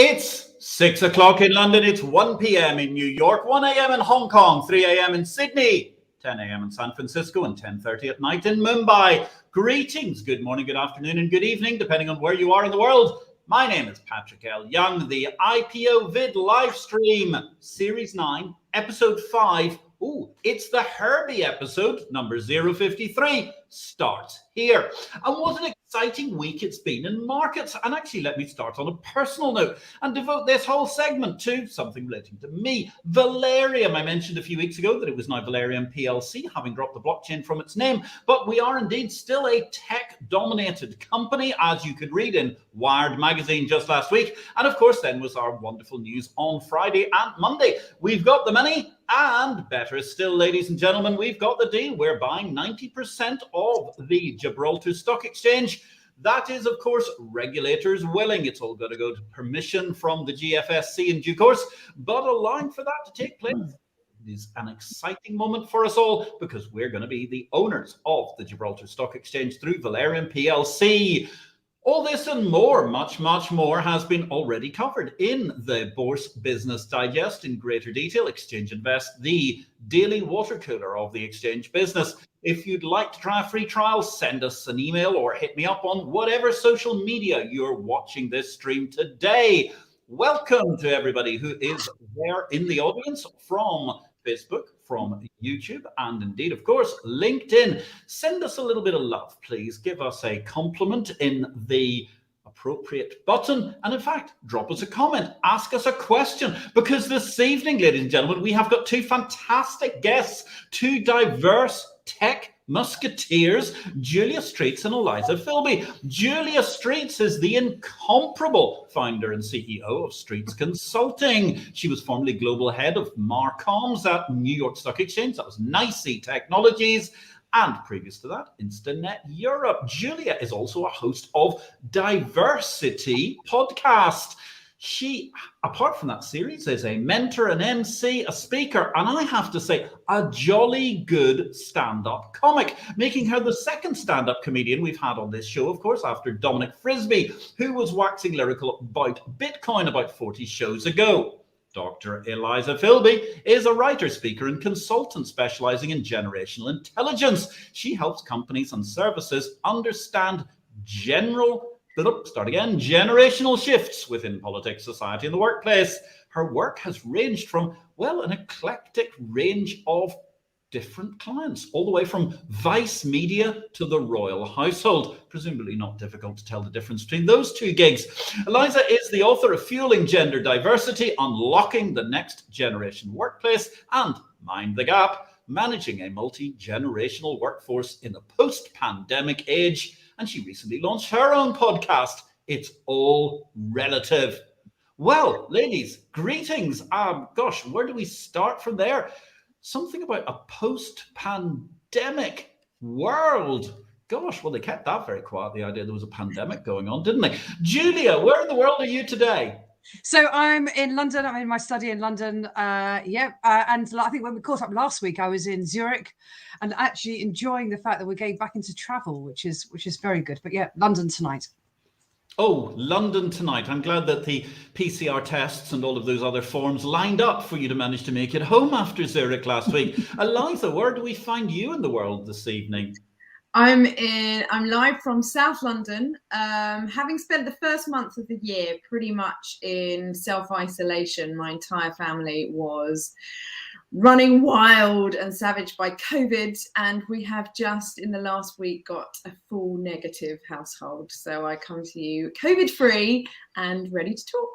It's 6 o'clock in London, it's 1 p.m. in New York, 1 a.m. in Hong Kong, 3 a.m. in Sydney, 10 a.m. in San Francisco, and 10:30 at night in Mumbai. Greetings, good morning, good afternoon, and good evening, depending on where you are in the world. My name is Patrick L. Young. The IPO-VID Livestream, Series 9, Episode 5. Ooh, it's the Herbie episode, number 053, starts here. And what an exciting week it's been in markets. And actually, let me start on a personal note and devote this whole segment to something relating to me. Valerium. I mentioned a few weeks ago that it was now Valerium PLC, having dropped the blockchain from its name. But we are indeed still a tech-dominated company, as you could read in Wired magazine just last week. And of course, then was our wonderful news on Friday and Monday. We've got the money. And better still, ladies and gentlemen, we've got the deal. We're buying 90% of the Gibraltar Stock Exchange. That is, of course, regulators willing. It's all got to go to permission from the GFSC in due course, but allowing for that to take place is an exciting moment for us all because we're going to be the owners of the Gibraltar Stock Exchange through Valerium PLC. All this and more, much more, has been already covered in the Bourse Business Digest in greater detail. Exchange Invest, the daily water cooler of the exchange business. If you'd like to try a free trial, send us an email or hit me up on whatever social media you're watching this stream today. Welcome to everybody who is there in the audience from Facebook, from YouTube, and indeed, of course, LinkedIn. Send us a little bit of love, please. Give us a compliment in the appropriate button. And in fact, drop us a comment, ask us a question, because this evening, ladies and gentlemen, we have got two fantastic guests, two diverse tech Musketeers, Julia Streets and Eliza Filby. Julia Streets is the incomparable founder and CEO of Streets Consulting. She was formerly Global Head of MarComms at New York Stock Exchange. That was NYSE Technologies. And previous to that, Instinet Europe. Julia is also a host of DiverCity Podcast. She, apart from that series, is a mentor, an MC, a speaker, and I have to say, a jolly good stand-up comic, making her the second stand-up comedian we've had on this show, of course, after Dominic Frisby, who was waxing lyrical about Bitcoin about 40 shows ago. Dr. Eliza Filby is a writer, speaker, and consultant specializing in generational intelligence. She helps companies and services understand generational shifts within politics, society, and the workplace. Her work has ranged from, well, an eclectic range of different clients, all the way from Vice Media to the royal household. Presumably not difficult to tell the difference between those two gigs. Eliza is the author of Fueling Gender Diversity, Unlocking the Next Generation Workplace, and Mind the Gap, Managing a Multi-Generational Workforce in a Post-Pandemic Age. And she recently launched her own podcast, It's All Relative. Well, ladies, greetings. Gosh, where do we start from there? Something about a post-pandemic world. Gosh, well, they kept that very quiet, the idea there was a pandemic going on, didn't they? Julia, where in the world are you today? So I'm in London. I'm in my study in London. And I think when we caught up last week, I was in Zurich, and actually enjoying the fact that we're getting back into travel, which is very good. But yeah, London tonight. Oh, London tonight. I'm glad that the PCR tests and all of those other forms lined up for you to manage to make it home after Zurich last week. Eliza, where do we find you in the world this evening? I'm live from South London, having spent the first month of the year pretty much in self-isolation. My entire family was running wild and savage by COVID, and we have just in the last week got a full negative household. So I come to you COVID-free and ready to talk.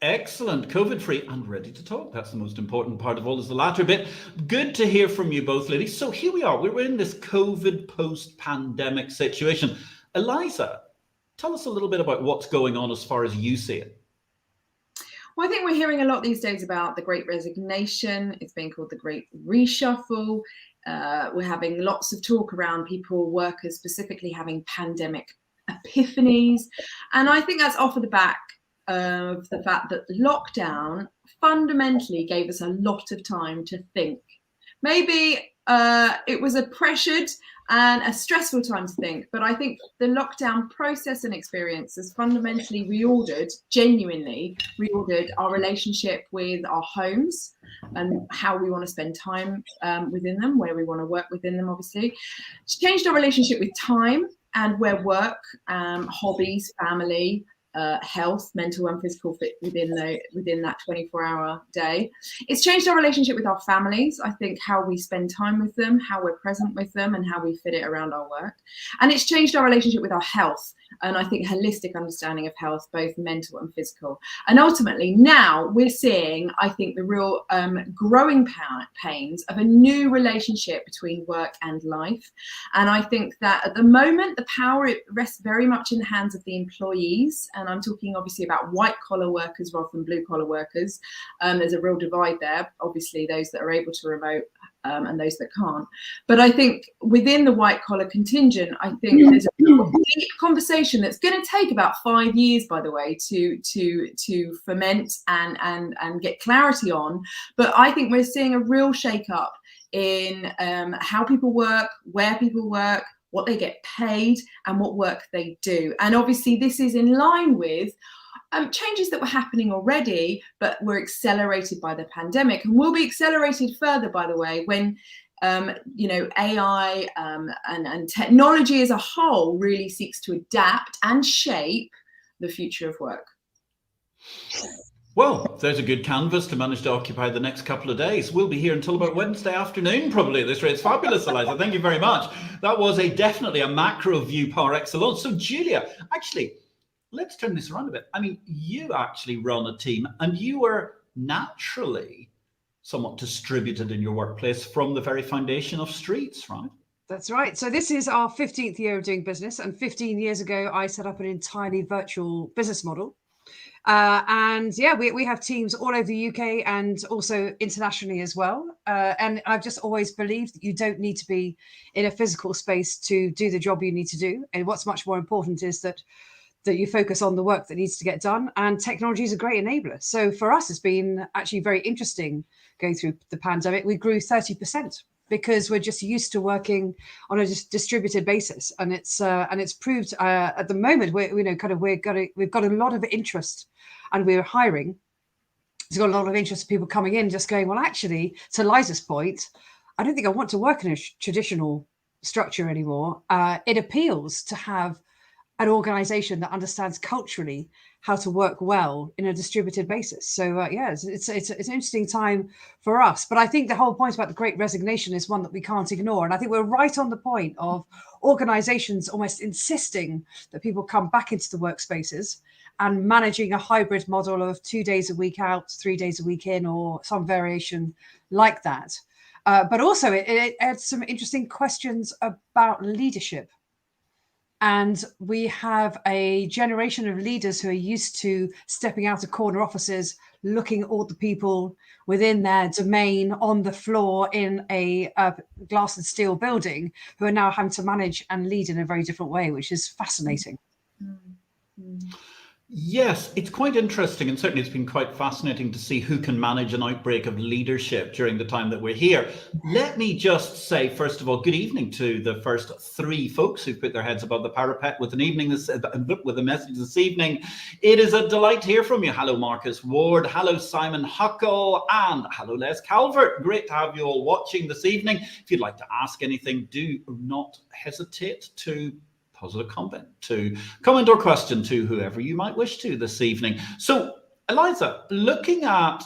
Excellent. COVID-free and ready to talk. That's the most important part of all, is the latter bit. Good to hear from you both, ladies. So here we are. We're in this COVID post-pandemic situation. Eliza, tell us a little bit about what's going on as far as you see it. Well, I think we're hearing a lot these days about the Great Resignation. It's being called the Great Reshuffle. We're having lots of talk around workers specifically having pandemic epiphanies. And I think that's off of the back of the fact that lockdown fundamentally gave us a lot of time to think. maybe it was a pressured and a stressful time to think, but I think the lockdown process and experience has fundamentally genuinely reordered our relationship with our homes and how we want to spend time within them, where we want to work within them, obviously. It's changed our relationship with time and where work, hobbies, family, health, mental and physical fit within that 24-hour day. It's changed our relationship with our families. I think how we spend time with them, how we're present with them, and how we fit it around our work. And it's changed our relationship with our health, and I think holistic understanding of health, both mental and physical. And ultimately now we're seeing, I think, the real growing pains of a new relationship between work and life. And I think that at the moment the power rests very much in the hands of the employees, and I'm talking obviously about white collar workers rather than blue collar workers. There's a real divide there, obviously those that are able to remote and those that can't. But I think within the white collar contingent, I think there's a deep conversation that's going to take about 5 years, by the way, to ferment and get clarity on. But I think we're seeing a real shake up in how people work, where people work, what they get paid, and what work they do. And obviously this is in line with changes that were happening already, but were accelerated by the pandemic, and will be accelerated further, by the way, when AI and technology as a whole really seeks to adapt and shape the future of work. Well, there's a good canvas to manage to occupy the next couple of days. We'll be here until about Wednesday afternoon, probably, at this rate. It's fabulous, Eliza. Thank you very much. That was definitely a macro view par excellence. So, Julia, actually, let's turn this around a bit. I mean, you actually run a team, and you are naturally somewhat distributed in your workplace from the very foundation of Streets, right? That's right. So this is our 15th year of doing business. And 15 years ago, I set up an entirely virtual business model. We have teams all over the UK and also internationally as well. And I've just always believed that you don't need to be in a physical space to do the job you need to do. And what's much more important is that you focus on the work that needs to get done. And technology is a great enabler. So for us, it's been actually very interesting going through the pandemic. We grew 30% because we're just used to working on a distributed basis. And it's proved at the moment we've got a lot of interest, and we're hiring. There's got a lot of interest of people coming in just going, well, actually, to Liza's point, I don't think I want to work in a traditional structure anymore. It appeals to have an organization that understands culturally how to work well in a distributed basis. So it's an interesting time for us. But I think the whole point about the Great Resignation is one that we can't ignore. And I think we're right on the point of organizations almost insisting that people come back into the workspaces and managing a hybrid model of 2 days a week out, 3 days a week in, or some variation like that. But also it adds some interesting questions about leadership. And we have a generation of leaders who are used to stepping out of corner offices, looking at all the people within their domain on the floor in a glass and steel building, who are now having to manage and lead in a very different way, which is fascinating. Mm-hmm. Yes, it's quite interesting, and certainly it's been quite fascinating to see who can manage an outbreak of leadership during the time that we're here. Let me just say, first of all, good evening to the first 3 folks who've put their heads above the parapet with a message this evening. It is a delight to hear from you. Hello, Marcus Ward. Hello, Simon Huckle. And hello, Les Calvert. Great to have you all watching this evening. If you'd like to ask anything, do not hesitate to positive comment or question to whoever you might wish to this evening. So, Eliza, looking at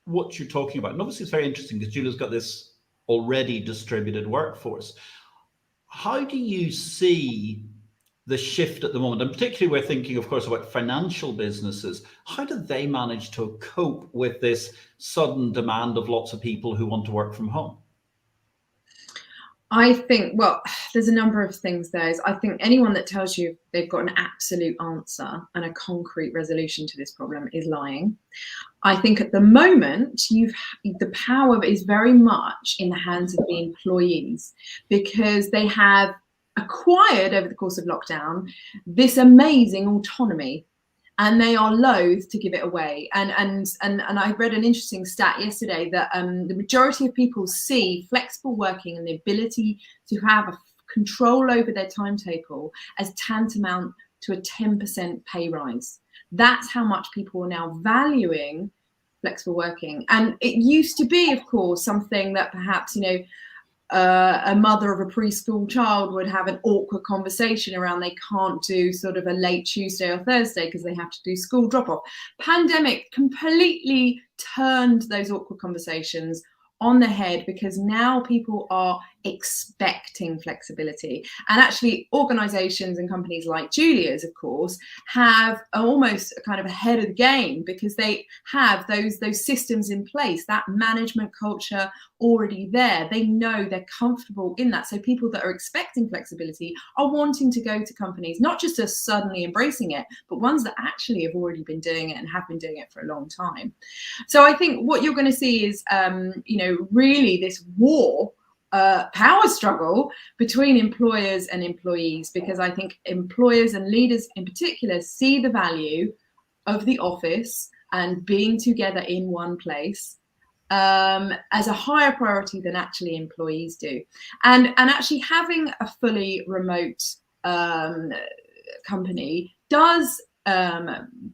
what you're talking about, and obviously it's very interesting because Julia's got this already distributed workforce. How do you see the shift at the moment? And particularly we're thinking, of course, about financial businesses. How do they manage to cope with this sudden demand of lots of people who want to work from home? I think, well, there's a number of things there. I think anyone that tells you they've got an absolute answer and a concrete resolution to this problem is lying. I think at the moment, the power is very much in the hands of the employees, because they have acquired over the course of lockdown this amazing autonomy and they are loath to give it away. And I read an interesting stat yesterday that the majority of people see flexible working and the ability to have a control over their timetable as tantamount to a 10% pay rise. That's how much people are now valuing flexible working. And it used to be, of course, something that perhaps, a mother of a preschool child would have an awkward conversation around. They can't do sort of a late Tuesday or Thursday because they have to do school drop-off. Pandemic completely turned those awkward conversations on the head, because now people are expecting flexibility. And actually organizations and companies like Julia's, of course, have almost kind of ahead of the game, because they have those systems in place, that management culture already there. They know, they're comfortable in that. So people that are expecting flexibility are wanting to go to companies, not just as suddenly embracing it, but ones that actually have already been doing it and have been doing it for a long time. So I think what you're going to see is, really this war, power struggle between employers and employees, because I think employers and leaders in particular see the value of the office and being together in one place as a higher priority than actually employees do. And actually having a fully remote company does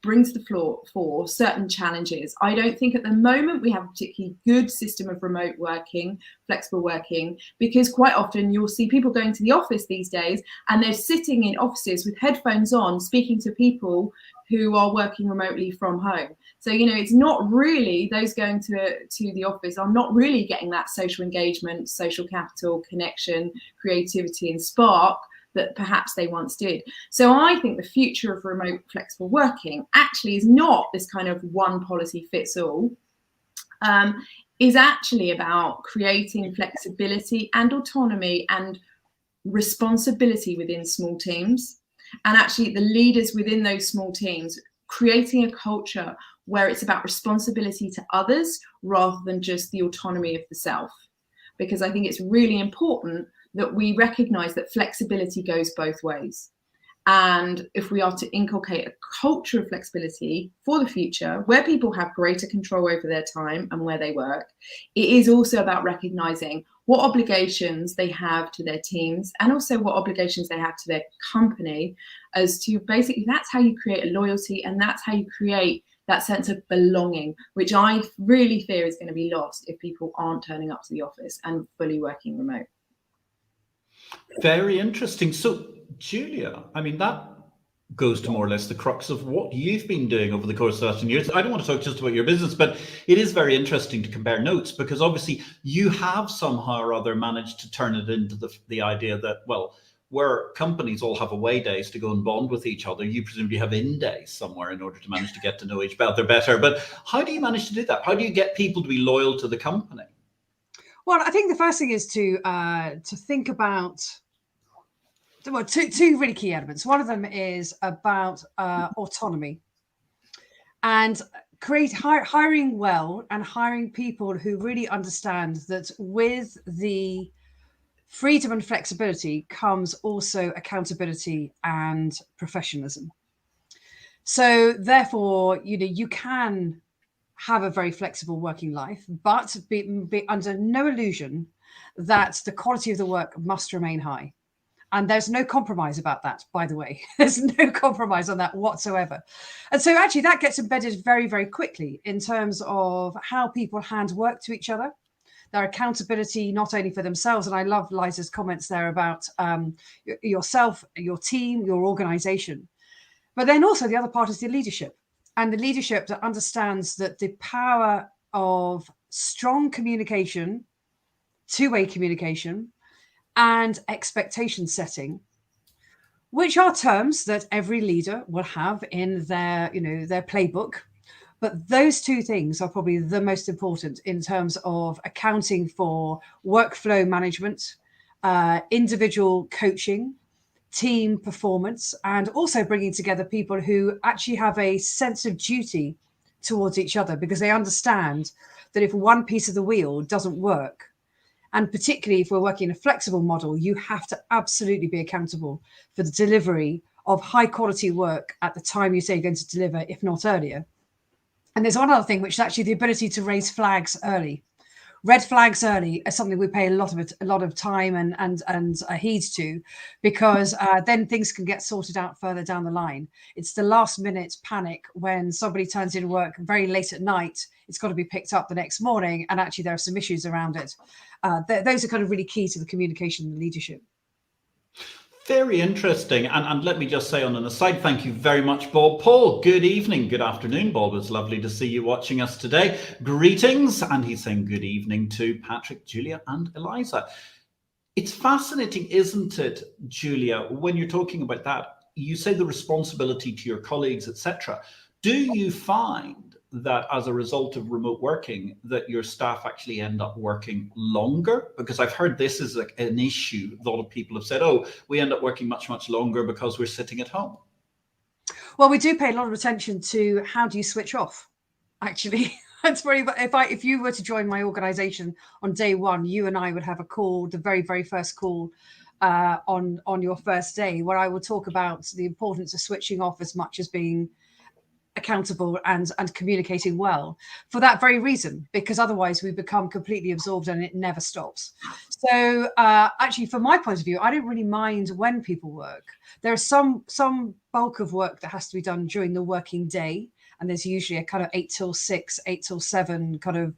bring to the floor for certain challenges. I don't think at the moment we have a particularly good system of remote working, flexible working, because quite often you'll see people going to the office these days and they're sitting in offices with headphones on, speaking to people who are working remotely from home. So, it's not really, those going to the office are not really getting that social engagement, social capital, connection, creativity and spark that perhaps they once did. So I think the future of remote flexible working actually is not this kind of one policy fits all, is actually about creating flexibility and autonomy and responsibility within small teams. And actually the leaders within those small teams creating a culture where it's about responsibility to others rather than just the autonomy of the self. Because I think it's really important that we recognize that flexibility goes both ways. And if we are to inculcate a culture of flexibility for the future, where people have greater control over their time and where they work, it is also about recognizing what obligations they have to their teams and also what obligations they have to their company, as to basically that's how you create a loyalty and that's how you create that sense of belonging, which I really fear is going to be lost if people aren't turning up to the office and fully working remote. Very interesting. So, Julia, that goes to more or less the crux of what you've been doing over the course of the last 10 years. I don't want to talk just about your business, but it is very interesting to compare notes, because obviously you have somehow or other managed to turn it into the idea that, well, where companies all have away days to go and bond with each other, you presumably have in days somewhere in order to manage to get to know each other better. But how do you manage to do that? How do you get people to be loyal to the company? Well, I think the first thing is to think about two really key elements. One of them is about autonomy and hiring well and hiring people who really understand that with the freedom and flexibility comes also accountability and professionalism. So therefore, you can have a very flexible working life, but be under no illusion that the quality of the work must remain high. And there's no compromise about that, by the way. There's no compromise on that whatsoever. And so actually that gets embedded very, very quickly in terms of how people hand work to each other, their accountability, not only for themselves. And I love Liza's comments there about yourself, your team, your organization. But then also the other part is the leadership. And the leadership that understands that the power of strong communication, two-way communication, and expectation setting, which are terms that every leader will have in their playbook. But those two things are probably the most important in terms of accounting for workflow management, individual coaching, team performance, and also bringing together people who actually have a sense of duty towards each other, because they understand that if one piece of the wheel doesn't work, and particularly if we're working in a flexible model, you have to absolutely be accountable for the delivery of high quality work at the time you say you're going to deliver, if not earlier. And there's one other thing, which is actually the ability to raise flags early. Red flags early is something we pay a lot of time and heed to, because then things can get sorted out further down the line. It's the last minute panic when somebody turns in work very late at night. It's got to be picked up the next morning, and actually there are some issues around it. Those are kind of really key to the communication and leadership. Very interesting. And let me just say on an aside, thank you very much, Bob. Paul, good evening, good afternoon, Bob. It's lovely to see you watching us today. Greetings. And he's saying good evening to Patrick, Julia, and Eliza. It's fascinating, isn't it, Julia, when you're talking about that, you say the responsibility to your colleagues, etc. Do you find that as a result of remote working, that your staff actually end up working longer? Because I've heard this is like an issue. A lot of people have said, oh, we end up working much, much longer because we're sitting at home. Well, we do pay a lot of attention to how do you switch off, actually. That's very, if you were to join my organization on day one, you and I would have a call, the very, very first call on your first day, where I will talk about the importance of switching off as much as being accountable and communicating well, for that very reason, because otherwise we become completely absorbed and it never stops. So actually, from my point of view, I don't really mind when people work. There is some bulk of work that has to be done during the working day, and there's usually a kind of 8 till 6, 8 till 7 kind of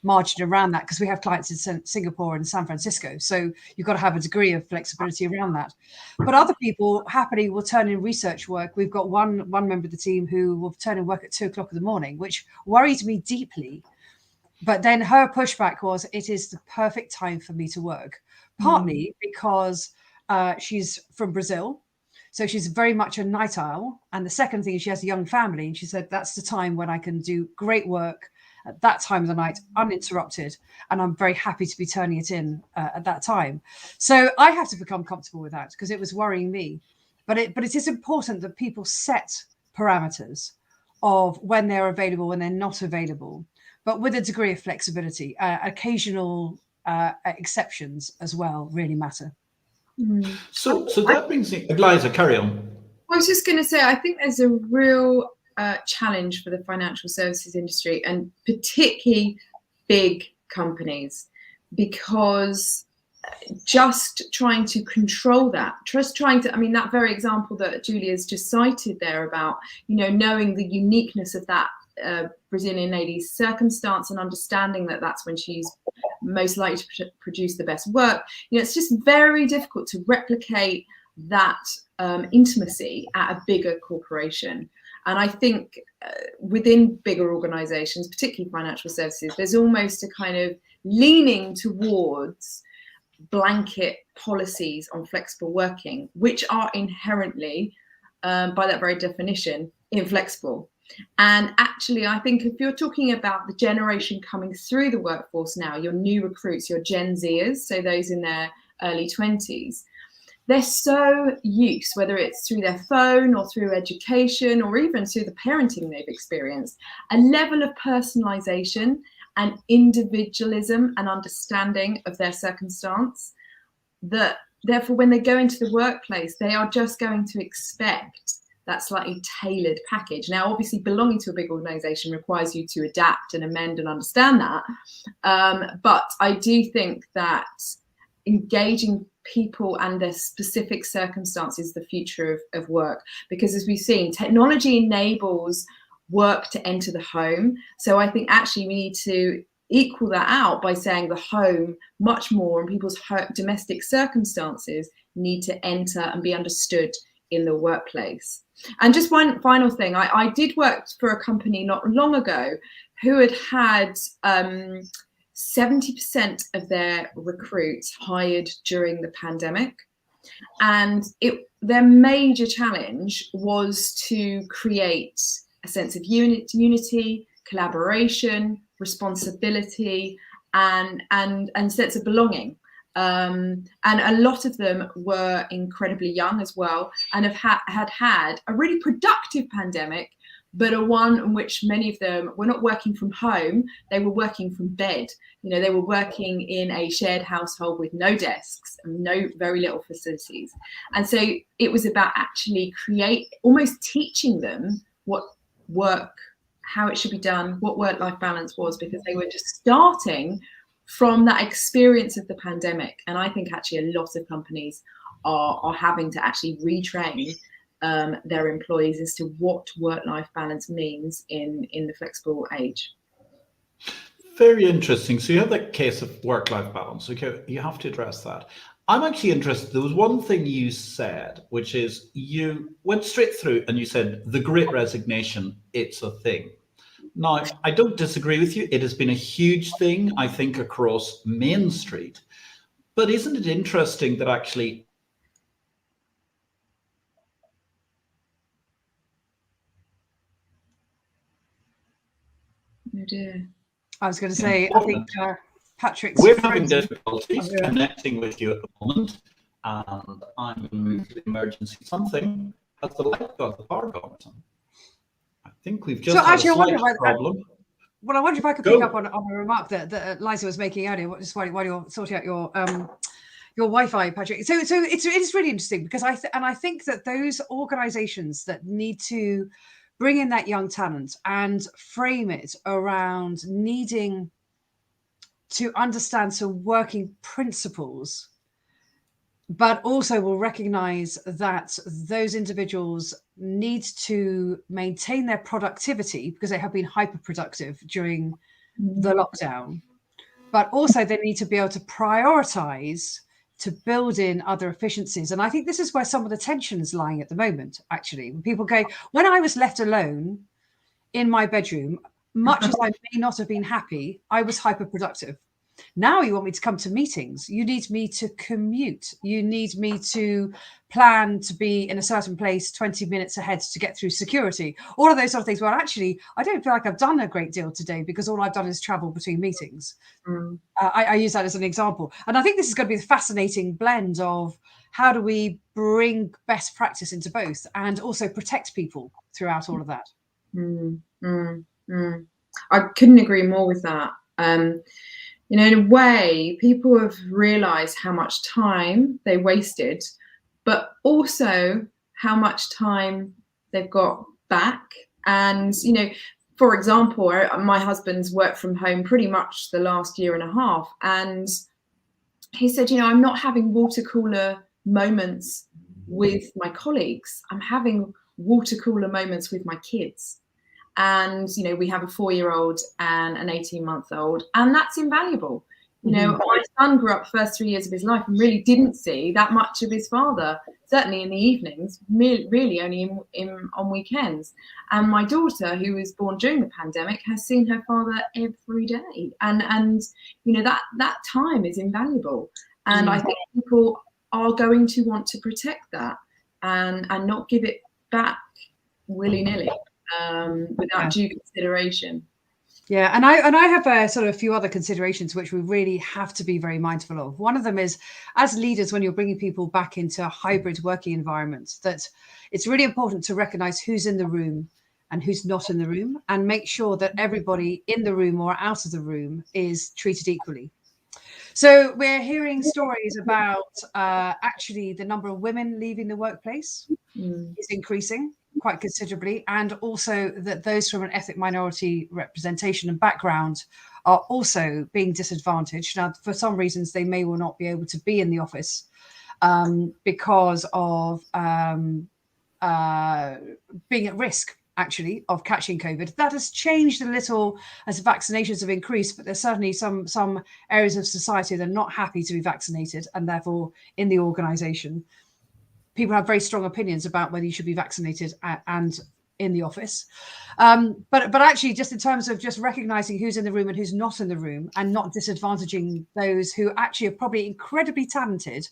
margin around that, because we have clients in Singapore and San Francisco. So you've got to have a degree of flexibility around that. But other people happily will turn in research work. We've got one member of the team who will turn in work at 2 o'clock in the morning, which worried me deeply. But then her pushback was, it is the perfect time for me to work, partly because she's from Brazil. So she's very much a night owl. And the second thing is she has a young family. And she said, that's the time when I can do great work at that time of the night, uninterrupted. And I'm very happy to be turning it in at that time. So I have to become comfortable with that, because it was worrying me. But it is important that people set parameters of when they're available, when they're not available, but with a degree of flexibility. Occasional exceptions as well really matter. So that brings me, Eliza, carry on. I was just going to say, I think there's a real challenge for the financial services industry, and particularly big companies, because just trying to control that, that very example that Julia's just cited there about, knowing the uniqueness of that Brazilian lady's circumstance and understanding that that's when she's most likely to produce the best work. It's just very difficult to replicate that intimacy at a bigger corporation. And I think within bigger organizations, particularly financial services, there's almost a kind of leaning towards blanket policies on flexible working, which are inherently, by that very definition, inflexible. And actually, I think if you're talking about the generation coming through the workforce now, your new recruits, your Gen Zers, so those in their early 20s, they're so used, whether it's through their phone or through education or even through the parenting they've experienced, a level of personalization and individualism and understanding of their circumstance, that therefore when they go into the workplace, they are just going to expect that slightly tailored package. Now, obviously, belonging to a big organization requires you to adapt and amend and understand that. But I do think that engaging people and their specific circumstances is the future of work, because as we've seen, technology enables work to enter the home. So I think actually we need to equal that out by saying the home much more, and people's domestic circumstances need to enter and be understood in the workplace. And just one final thing, I did work for a company not long ago who had 70% of their recruits hired during the pandemic. And their major challenge was to create a sense of unity, collaboration, responsibility, and sense of belonging. And a lot of them were incredibly young as well, and had a really productive pandemic, but a one in which many of them were not working from home, they were working from bed. They were working in a shared household with no desks and very little facilities. And so it was about actually almost teaching them what work, how it should be done, what work-life balance was, because they were just starting from that experience of the pandemic. And I think actually a lot of companies are having to actually retrain their employees as to what work-life balance means in the flexible age. Very interesting. So you have that case of work-life balance. Okay, you have to address that. I'm actually interested. There was one thing you said, which is you went straight through and you said the Great Resignation, it's a thing. Now, I don't disagree with you. It has been a huge thing, I think, across Main Street. But isn't it interesting that actually Oh dear. I was going to say, I think Patrick's... We're having difficulties connecting with you at the moment, and I'm going to move to the emergency something. Has the light got the power gone or something? I think we've just had a slight problem. Well, I wonder if I could pick up on a remark that Eliza was making earlier, just while you're sorting out your Wi-Fi, Patrick. So it's really interesting because I think that those organisations that need to bring in that young talent and frame it around needing to understand some working principles, but also will recognise that those individuals need to maintain their productivity because they have been hyper-productive during the lockdown, but also they need to be able to prioritise to build in other efficiencies. And I think this is where some of the tension is lying at the moment, actually. When people go, when I was left alone in my bedroom, much as I may not have been happy, I was hyper-productive. Now you want me to come to meetings. You need me to commute. You need me to plan to be in a certain place 20 minutes ahead to get through security. All of those sort of things. Well, actually, I don't feel like I've done a great deal today because all I've done is travel between meetings. I use that as an example. And I think this is going to be the fascinating blend of how do we bring best practice into both and also protect people throughout all of that. I couldn't agree more with that. In a way, people have realised how much time they wasted, but also how much time they've got back. And, for example, my husband's worked from home pretty much the last year and a half. And he said, I'm not having water cooler moments with my colleagues. I'm having water cooler moments with my kids. And, we have a 4-year-old and an 18-month-old, and that's invaluable. My son grew up the first 3 years of his life and really didn't see that much of his father, certainly in the evenings, really only on weekends. And my daughter, who was born during the pandemic, has seen her father every day. And that time is invaluable. And I think people are going to want to protect that and not give it back willy-nilly. Without due consideration. Yeah, and I have a few other considerations which we really have to be very mindful of. One of them is, as leaders, when you're bringing people back into a hybrid working environment, that it's really important to recognise who's in the room and who's not in the room, and make sure that everybody in the room or out of the room is treated equally. So we're hearing stories about actually the number of women leaving the workplace is increasing quite considerably, and also that those from an ethnic minority representation and background are also being disadvantaged. Now, for some reasons, they may well not be able to be in the office because of being at risk, actually, of catching COVID. That has changed a little as vaccinations have increased, but there's certainly some areas of society that are not happy to be vaccinated, and therefore in the organisation, people have very strong opinions about whether you should be vaccinated and in the office. But actually, just in terms of just recognising who's in the room and who's not in the room, and not disadvantaging those who actually are probably incredibly talented,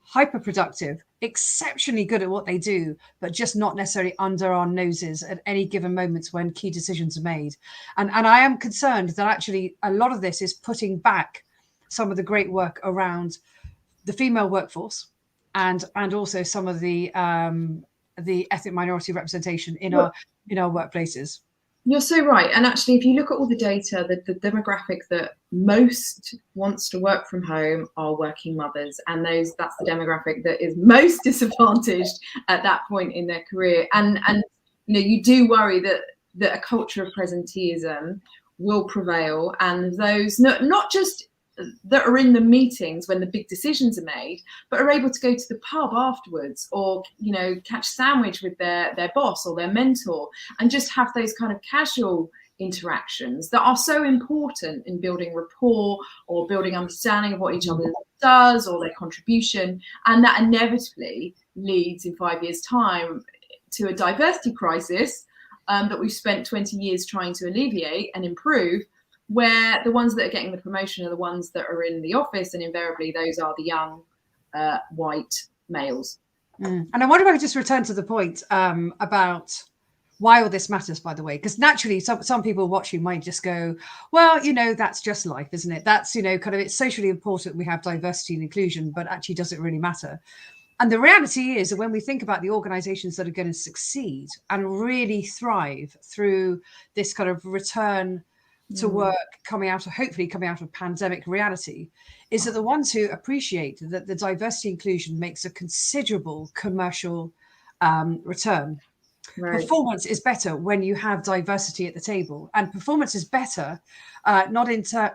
hyper-productive, exceptionally good at what they do, but just not necessarily under our noses at any given moments when key decisions are made. And I am concerned that actually a lot of this is putting back some of the great work around the female workforce, and also some of the the ethnic minority representation in our workplaces. You're so right. And actually, if you look at all the data, the demographic that most wants to work from home are working mothers. And that's the demographic that is most disadvantaged at that point in their career. And you do worry that a culture of presenteeism will prevail. And those, not just that are in the meetings when the big decisions are made, but are able to go to the pub afterwards, or catch sandwich with their boss or their mentor, and just have those kind of casual interactions that are so important in building rapport or building understanding of what each other does or their contribution. And that inevitably leads in 5 years' time to a diversity crisis that we've spent 20 years trying to alleviate and improve, where the ones that are getting the promotion are the ones that are in the office, and invariably those are the young white males. And I wonder if I could just return to the point about why all this matters, by the way, because naturally some people watching might just go, well, that's just life, isn't it? That's, it's socially important we have diversity and inclusion, but actually does it really matter? And the reality is that when we think about the organizations that are going to succeed and really thrive through this kind of return to work hopefully coming out of pandemic reality, is that the ones who appreciate that the diversity inclusion makes a considerable commercial return. Right. Performance is better when you have diversity at the table, and performance is better not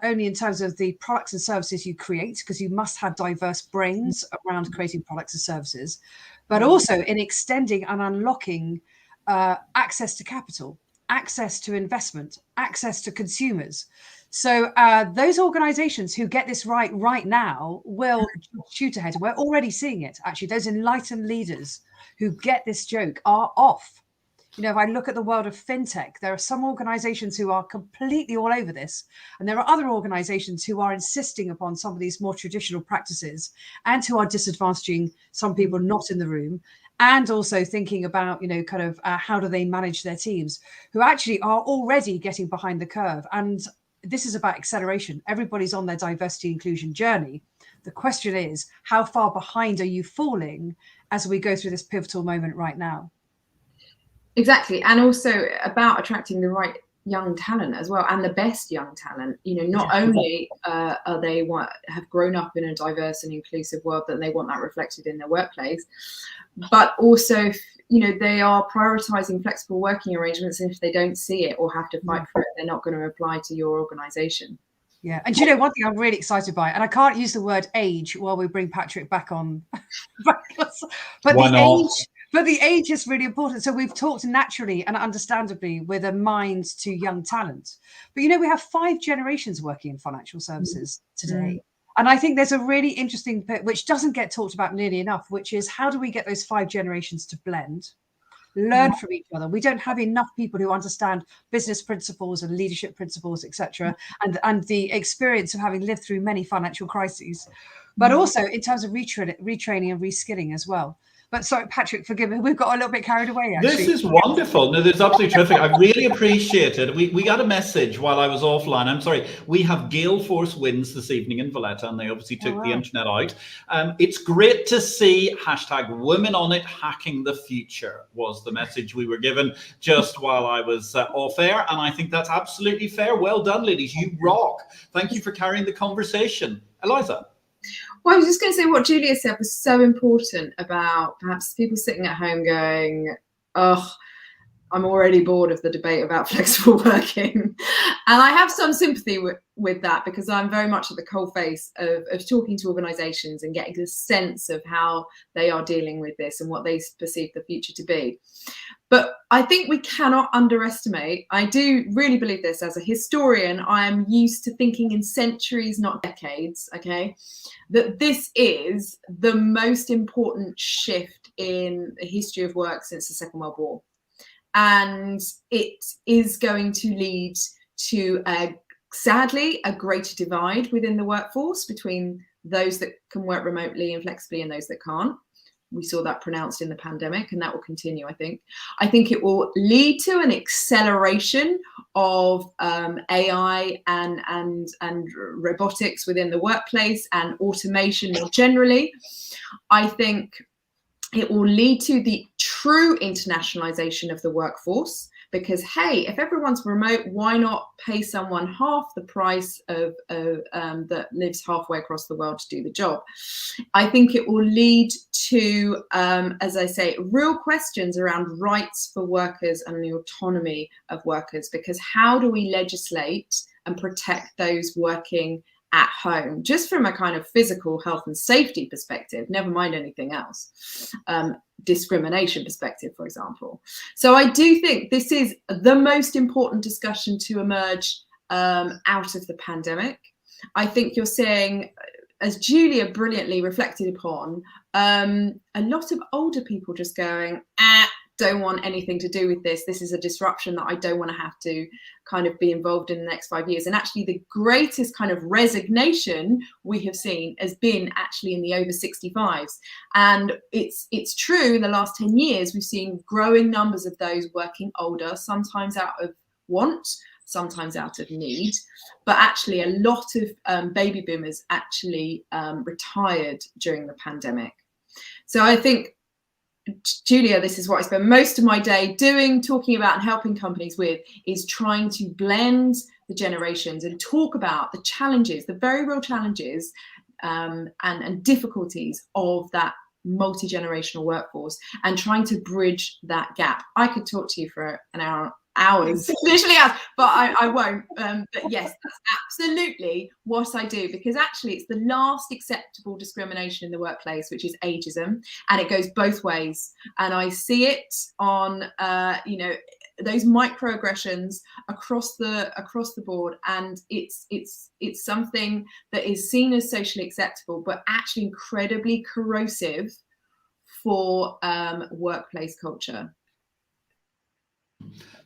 only in terms of the products and services you create, because you must have diverse brains around creating products and services, but also in extending and unlocking access to capital, access to investment, access to consumers. So those organizations who get this right now will shoot ahead. We're already seeing it, actually. Those enlightened leaders who get this joke are off. If I look at the world of fintech, there are some organizations who are completely all over this. And there are other organizations who are insisting upon some of these more traditional practices, and who are disadvantaging some people not in the room, and also thinking about, how do they manage their teams, who actually are already getting behind the curve. And this is about acceleration. Everybody's on their diversity inclusion journey. The question is, how far behind are you falling as we go through this pivotal moment right now? Exactly. And also about attracting the right young talent as well, and the best young talent. Not only are they have grown up in a diverse and inclusive world, that they want that reflected in their workplace, but also they are prioritizing flexible working arrangements, and if they don't see it or have to fight for it, they're not going to apply to your organization. Yeah. And one thing I'm really excited by, and I can't use the word age while we bring Patrick back on, but the age is really important. So we've talked naturally and understandably with a mind to young talent. But, we have 5 generations working in financial services today. And I think there's a really interesting bit, which doesn't get talked about nearly enough, which is how do we get those 5 generations to blend, learn from each other? We don't have enough people who understand business principles and leadership principles, etc., and the experience of having lived through many financial crises, but also in terms of retraining and reskilling as well. But sorry, Patrick, forgive me. We've got a little bit carried away, actually. This is wonderful. No, this is absolutely terrific. I really appreciate it. We got a message while I was offline. I'm sorry. We have Gale Force Winds this evening in Valletta, and they obviously took the internet out. It's great to see #Women on It hacking the future was the message we were given just while I was off air. And I think that's absolutely fair. Well done, ladies. You rock. Thank you for carrying the conversation. Eliza. Well, I was just going to say what Julia said was so important about perhaps people sitting at home going, oh, I'm already bored of the debate about flexible working. And I have some sympathy with that, because I'm very much at the coalface of talking to organisations and getting a sense of how they are dealing with this and what they perceive the future to be. But I think we cannot underestimate, I do really believe this as a historian, I am used to thinking in centuries, not decades, okay, that this is the most important shift in the history of work since the Second World War. And it is going to lead to, sadly, a greater divide within the workforce between those that can work remotely and flexibly and those that can't. We saw that pronounced in the pandemic, and that will continue, I think. I think it will lead to an acceleration of AI and robotics within the workplace and automation more generally. I think it will lead to the true internationalization of the workforce, because hey, if everyone's remote, why not pay someone half the price of that lives halfway across the world to do the job? I think it will lead to, as I say, real questions around rights for workers and the autonomy of workers, because how do we legislate and protect those working at home, just from a kind of physical health and safety perspective, never mind anything else, discrimination perspective, for example. So I do think this is the most important discussion to emerge out of the pandemic. I think you're seeing, as Julia brilliantly reflected upon, a lot of older people just going, don't want anything to do with this. This is a disruption that I don't want to have to kind of be involved in the next 5 years. And actually the greatest kind of resignation we have seen has been actually in the over 65s. And it's true, in the last 10 years, we've seen growing numbers of those working older, sometimes out of want, sometimes out of need. But actually a lot of baby boomers actually retired during the pandemic. So I think, Julia, this is what I spend most of my day doing, talking about and helping companies with, is trying to blend the generations and talk about the challenges, the very real challenges and difficulties of that multi-generational workforce, and trying to bridge that gap. I could talk to you for an hour, hours, literally hours, but I won't. But yes, that's absolutely what I do, because actually it's the last acceptable discrimination in the workplace, which is ageism, and it goes both ways. And I see it on, those microaggressions across the board, and it's something that is seen as socially acceptable, but actually incredibly corrosive for workplace culture.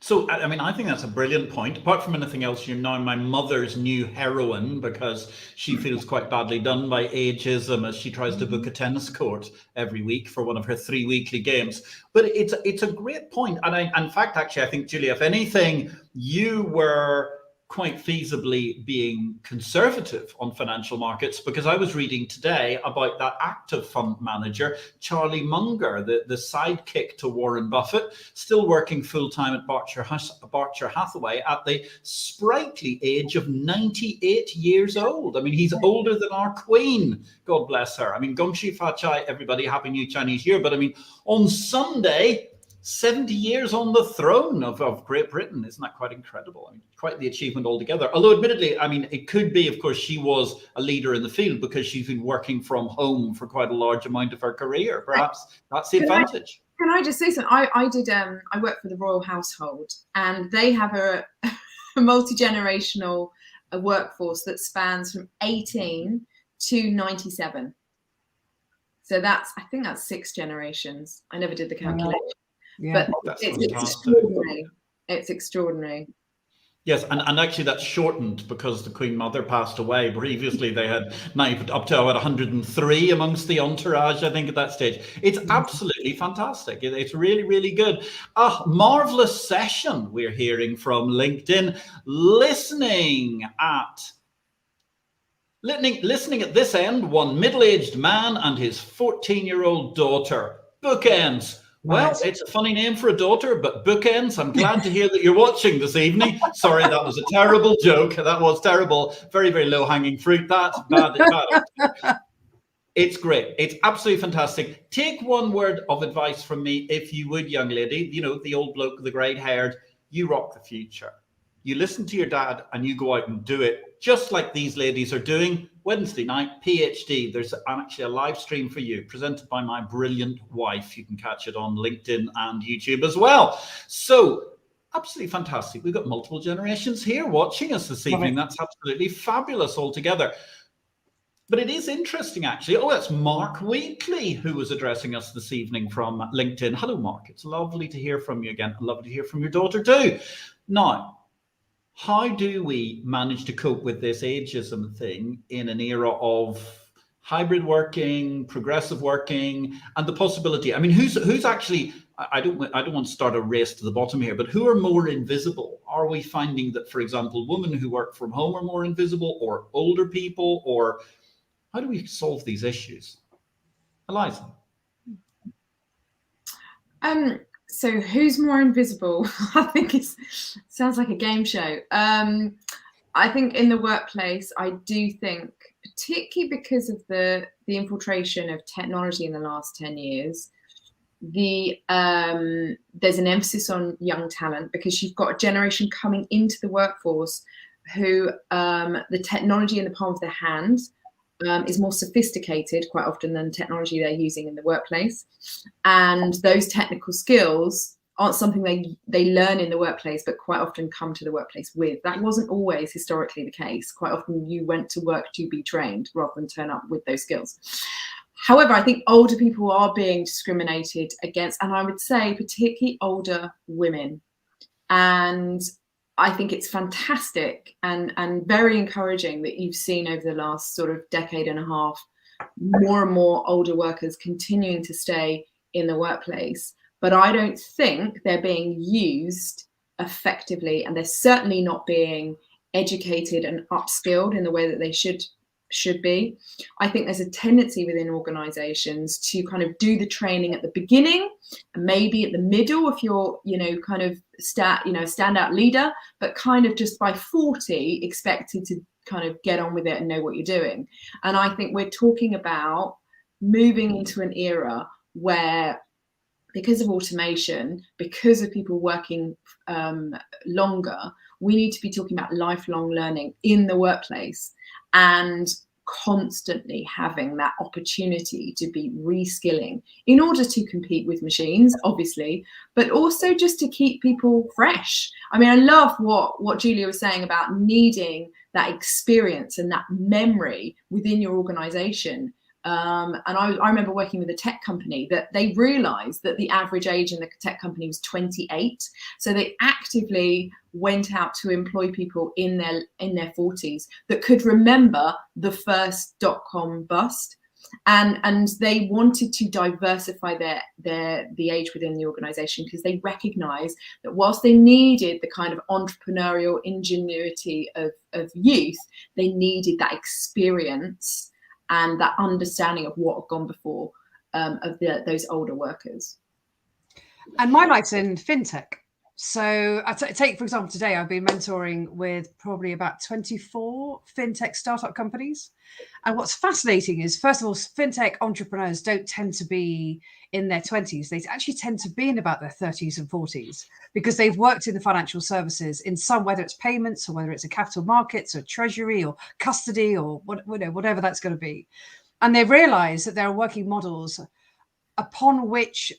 So, I mean, I think that's a brilliant point. Apart from anything else, you're now my mother's new heroine, because she feels quite badly done by ageism as she tries to book a tennis court every week for one of her 3 weekly games. But it's a great point. And in fact, actually, I think, Julia, if anything, you were quite feasibly being conservative on financial markets, because I was reading today about that active fund manager, Charlie Munger, the sidekick to Warren Buffett, still working full-time at Berkshire Hathaway at the sprightly age of 98 years old. I mean, he's older than our Queen, God bless her. I mean, Gong Xi Fa Chai, everybody, Happy New Chinese Year. But I mean, on Sunday, 70 years on the throne of Great Britain. Isn't that quite incredible? I mean, quite the achievement altogether. Although admittedly, I mean, it could be, of course, she was a leader in the field because she's been working from home for quite a large amount of her career. Perhaps that's the advantage. Can I just say something? I work for the royal household, and they have a multi-generational workforce that spans from 18 to 97. So I think that's 6 generations. I never did the calculation. Yeah. But it's extraordinary. It's extraordinary. Yes, and actually that's shortened because the Queen Mother passed away. Previously, they had up to about 103 amongst the entourage, I think, at that stage. It's absolutely fantastic. It's really, really good. A marvelous session we're hearing from LinkedIn. Listening at this end, one middle-aged man and his 14-year-old daughter. Bookends. Well, it's a funny name for a daughter, but bookends. I'm glad to hear that you're watching this evening. Sorry, that was a terrible joke. That was terrible. Very, very low-hanging fruit. That's bad. It's great. It's absolutely fantastic. Take one word of advice from me, if you would, young lady. You know, the old bloke with the grey-haired. You rock the future. You listen to your dad and you go out and do it, just like these ladies are doing. Wednesday night, PhD. There's actually a live stream for you, presented by my brilliant wife. You can catch it on LinkedIn and YouTube as well. So, absolutely fantastic. We've got multiple generations here watching us this evening. That's absolutely fabulous altogether. But it is interesting, actually. Oh, that's Mark Wheatley who was addressing us this evening from LinkedIn. Hello, Mark. It's lovely to hear from you again. Lovely to hear from your daughter too. Now, how do we manage to cope with this ageism thing in an era of hybrid working, progressive working, and the possibility? I mean, who's actually? I don't want to start a race to the bottom here, but who are more invisible? Are we finding that, for example, women who work from home are more invisible, or older people, or how do we solve these issues? Eliza. So who's more invisible? I think it sounds like a game show. I think in the workplace, I do think, particularly because of the infiltration of technology in the last 10 years, there's an emphasis on young talent, because you've got a generation coming into the workforce who the technology in the palm of their hand is more sophisticated quite often than technology they're using in the workplace. And those technical skills aren't something they learn in the workplace, but quite often come to the workplace with. That wasn't always historically the case. Quite often you went to work to be trained rather than turn up with those skills. However, I think older people are being discriminated against, and I would say particularly older women. And I think it's fantastic and very encouraging that you've seen over the last sort of decade and a half, more and more older workers continuing to stay in the workplace. But I don't think they're being used effectively, and they're certainly not being educated and upskilled in the way that they should be. I think there's a tendency within organizations to kind of do the training at the beginning and maybe at the middle if you're, kind of standout leader, but kind of just by 40 expected to kind of get on with it and know what you're doing. And I think we're talking about moving into an era where, because of automation, because of people working longer, we need to be talking about lifelong learning in the workplace and constantly having that opportunity to be reskilling in order to compete with machines, obviously, but also just to keep people fresh. I mean, I love what Julia was saying about needing that experience and that memory within your organization. And I remember working with a tech company that they realized that the average age in the tech company was 28. So they actively went out to employ people in their 40s that could remember the first .com bust. And they wanted to diversify the age within the organization, because they recognized that whilst they needed the kind of entrepreneurial ingenuity of youth, they needed that experience and that understanding of what had gone before of those older workers. And my life's in fintech. So I take, for example, today I've been mentoring with probably about 24 fintech startup companies. And what's fascinating is, first of all, fintech entrepreneurs don't tend to be in their 20s. They actually tend to be in about their 30s and 40s, because they've worked in the financial services in some, whether it's payments or whether it's a capital markets or treasury or custody or whatever that's going to be. And they realize that there are working models upon which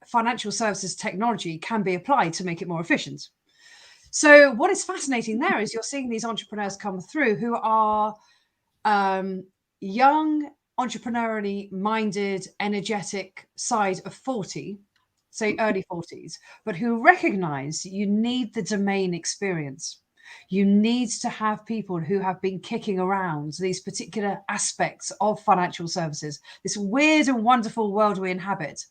financial services technology can be applied to make it more efficient. So what is fascinating there is you're seeing these entrepreneurs come through who are young, entrepreneurially minded, energetic side of 40, say early 40s, but who recognize you need the domain experience. You need to have people who have been kicking around these particular aspects of financial services, this weird and wonderful world we inhabit,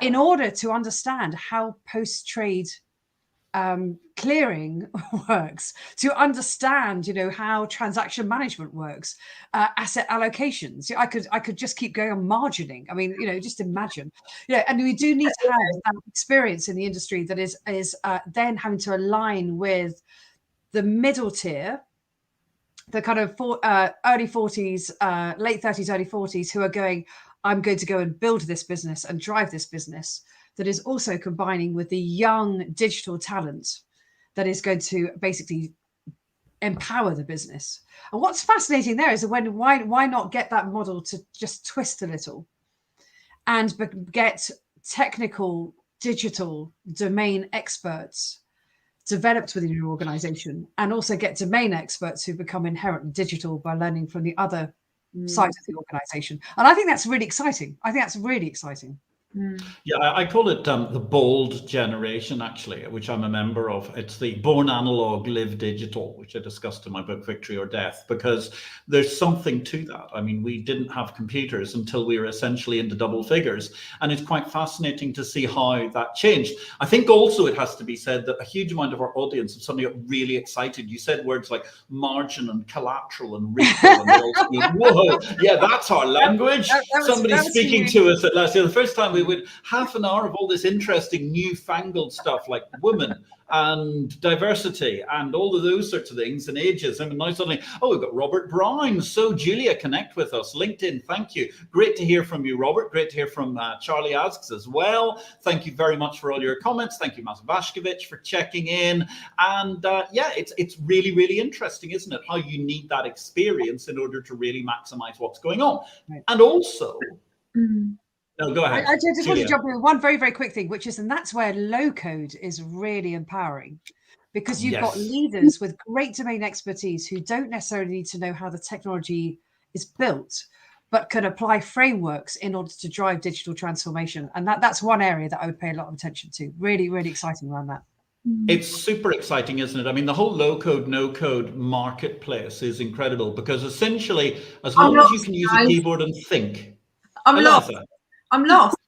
in order to understand how post-trade clearing works, to understand, how transaction management works, asset allocations. I could just keep going on margining. I mean, just imagine. And we do need to have that experience in the industry that is then having to align with the middle tier, the kind of early 40s, late 30s, early 40s, who are going, I'm going to go and build this business and drive this business, that is also combining with the young digital talent that is going to basically empower the business. And what's fascinating there is that why not get that model to just twist a little and get technical digital domain experts developed within your organization, and also get domain experts who become inherently digital by learning from the other sides of the organization. And I think that's really exciting. Yeah, I call it the bold generation, actually, which I'm a member of. It's the born analog, live digital, which I discussed in my book, Victory or Death, because there's something to that. I mean, we didn't have computers until we were essentially into double figures. And it's quite fascinating to see how that changed. I think also it has to be said that a huge amount of our audience is suddenly really excited. You said words like margin and collateral and retail. And they all whoa, yeah, that's our language. Somebody speaking to us at last year. The first time we we would half an hour of all this interesting newfangled stuff like women and diversity and all of those sorts of things and ages. I mean, now suddenly, we've got Robert Brown. So Julia, connect with us. LinkedIn, thank you. Great to hear from you, Robert. Great to hear from Charlie Asks as well. Thank you very much for all your comments. Thank you, Mazavashkevich, for checking in. And it's really, really interesting, isn't it? How you need that experience in order to really maximize what's going on. Right. And also, no, go ahead. I just want to jump in with one very, very quick thing, which is, and that's where low code is really empowering, because you've got leaders with great domain expertise who don't necessarily need to know how the technology is built, but can apply frameworks in order to drive digital transformation. And that's one area that I would pay a lot of attention to. Really, really exciting around that. It's super exciting, isn't it? I mean, the whole low code, no code marketplace is incredible, because essentially, as long as you can use a keyboard and think. I'm lost.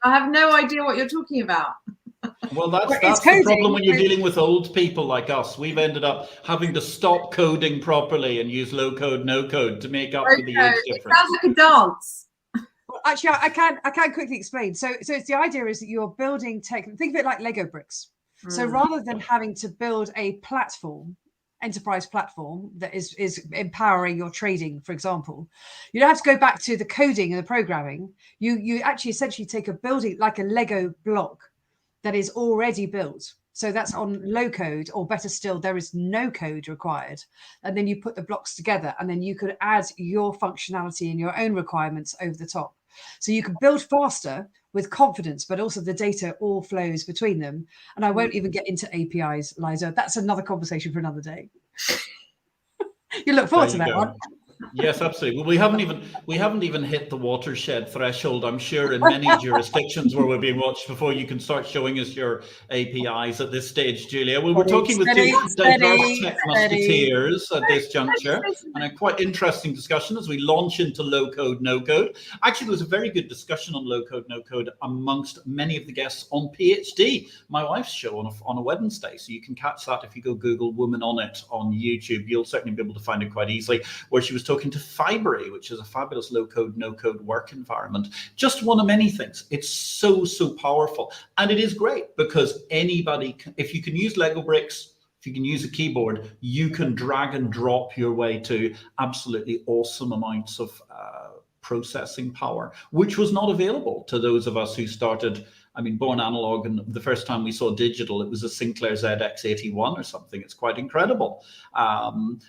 I have no idea what you're talking about. Well, that's the problem when you're dealing with old people like us. We've ended up having to stop coding properly and use low code, no code to make up for the age difference. It sounds like a dance. Well, actually, I can quickly explain. So it's the idea is that you're building tech. Think of it like Lego bricks. So rather than having to build a platform, enterprise platform that is empowering your trading, for example, you don't have to go back to the coding and the programming. You actually essentially take a building like a Lego block that is already built. So that's on low code, or better still, there is no code required. And then you put the blocks together, and then you could add your functionality and your own requirements over the top. So you can build faster with confidence, but also the data all flows between them. And I won't even get into APIs, Liza. That's another conversation for another day. You look forward to that one. Yes, absolutely. Well, we haven't even hit the watershed threshold, I'm sure, in many jurisdictions where we're being watched before you can start showing us your APIs at this stage, Julia. Well, we're talking with two diverse tech musketeers at this juncture, and a quite interesting discussion as we launch into low code, no code. Actually, there was a very good discussion on low code, no code amongst many of the guests on PhD, my wife's show on a Wednesday. So you can catch that if you go Google Woman on It on YouTube. You'll certainly be able to find it quite easily, where she was talking to Fibery, which is a fabulous low-code, no-code work environment. Just one of many things. It's so powerful. And it is great because anybody, if you can use Lego bricks, if you can use a keyboard, you can drag and drop your way to absolutely awesome amounts of processing power, which was not available to those of us who started, born analog, and the first time we saw digital, it was a Sinclair ZX81 or something. It's quite incredible.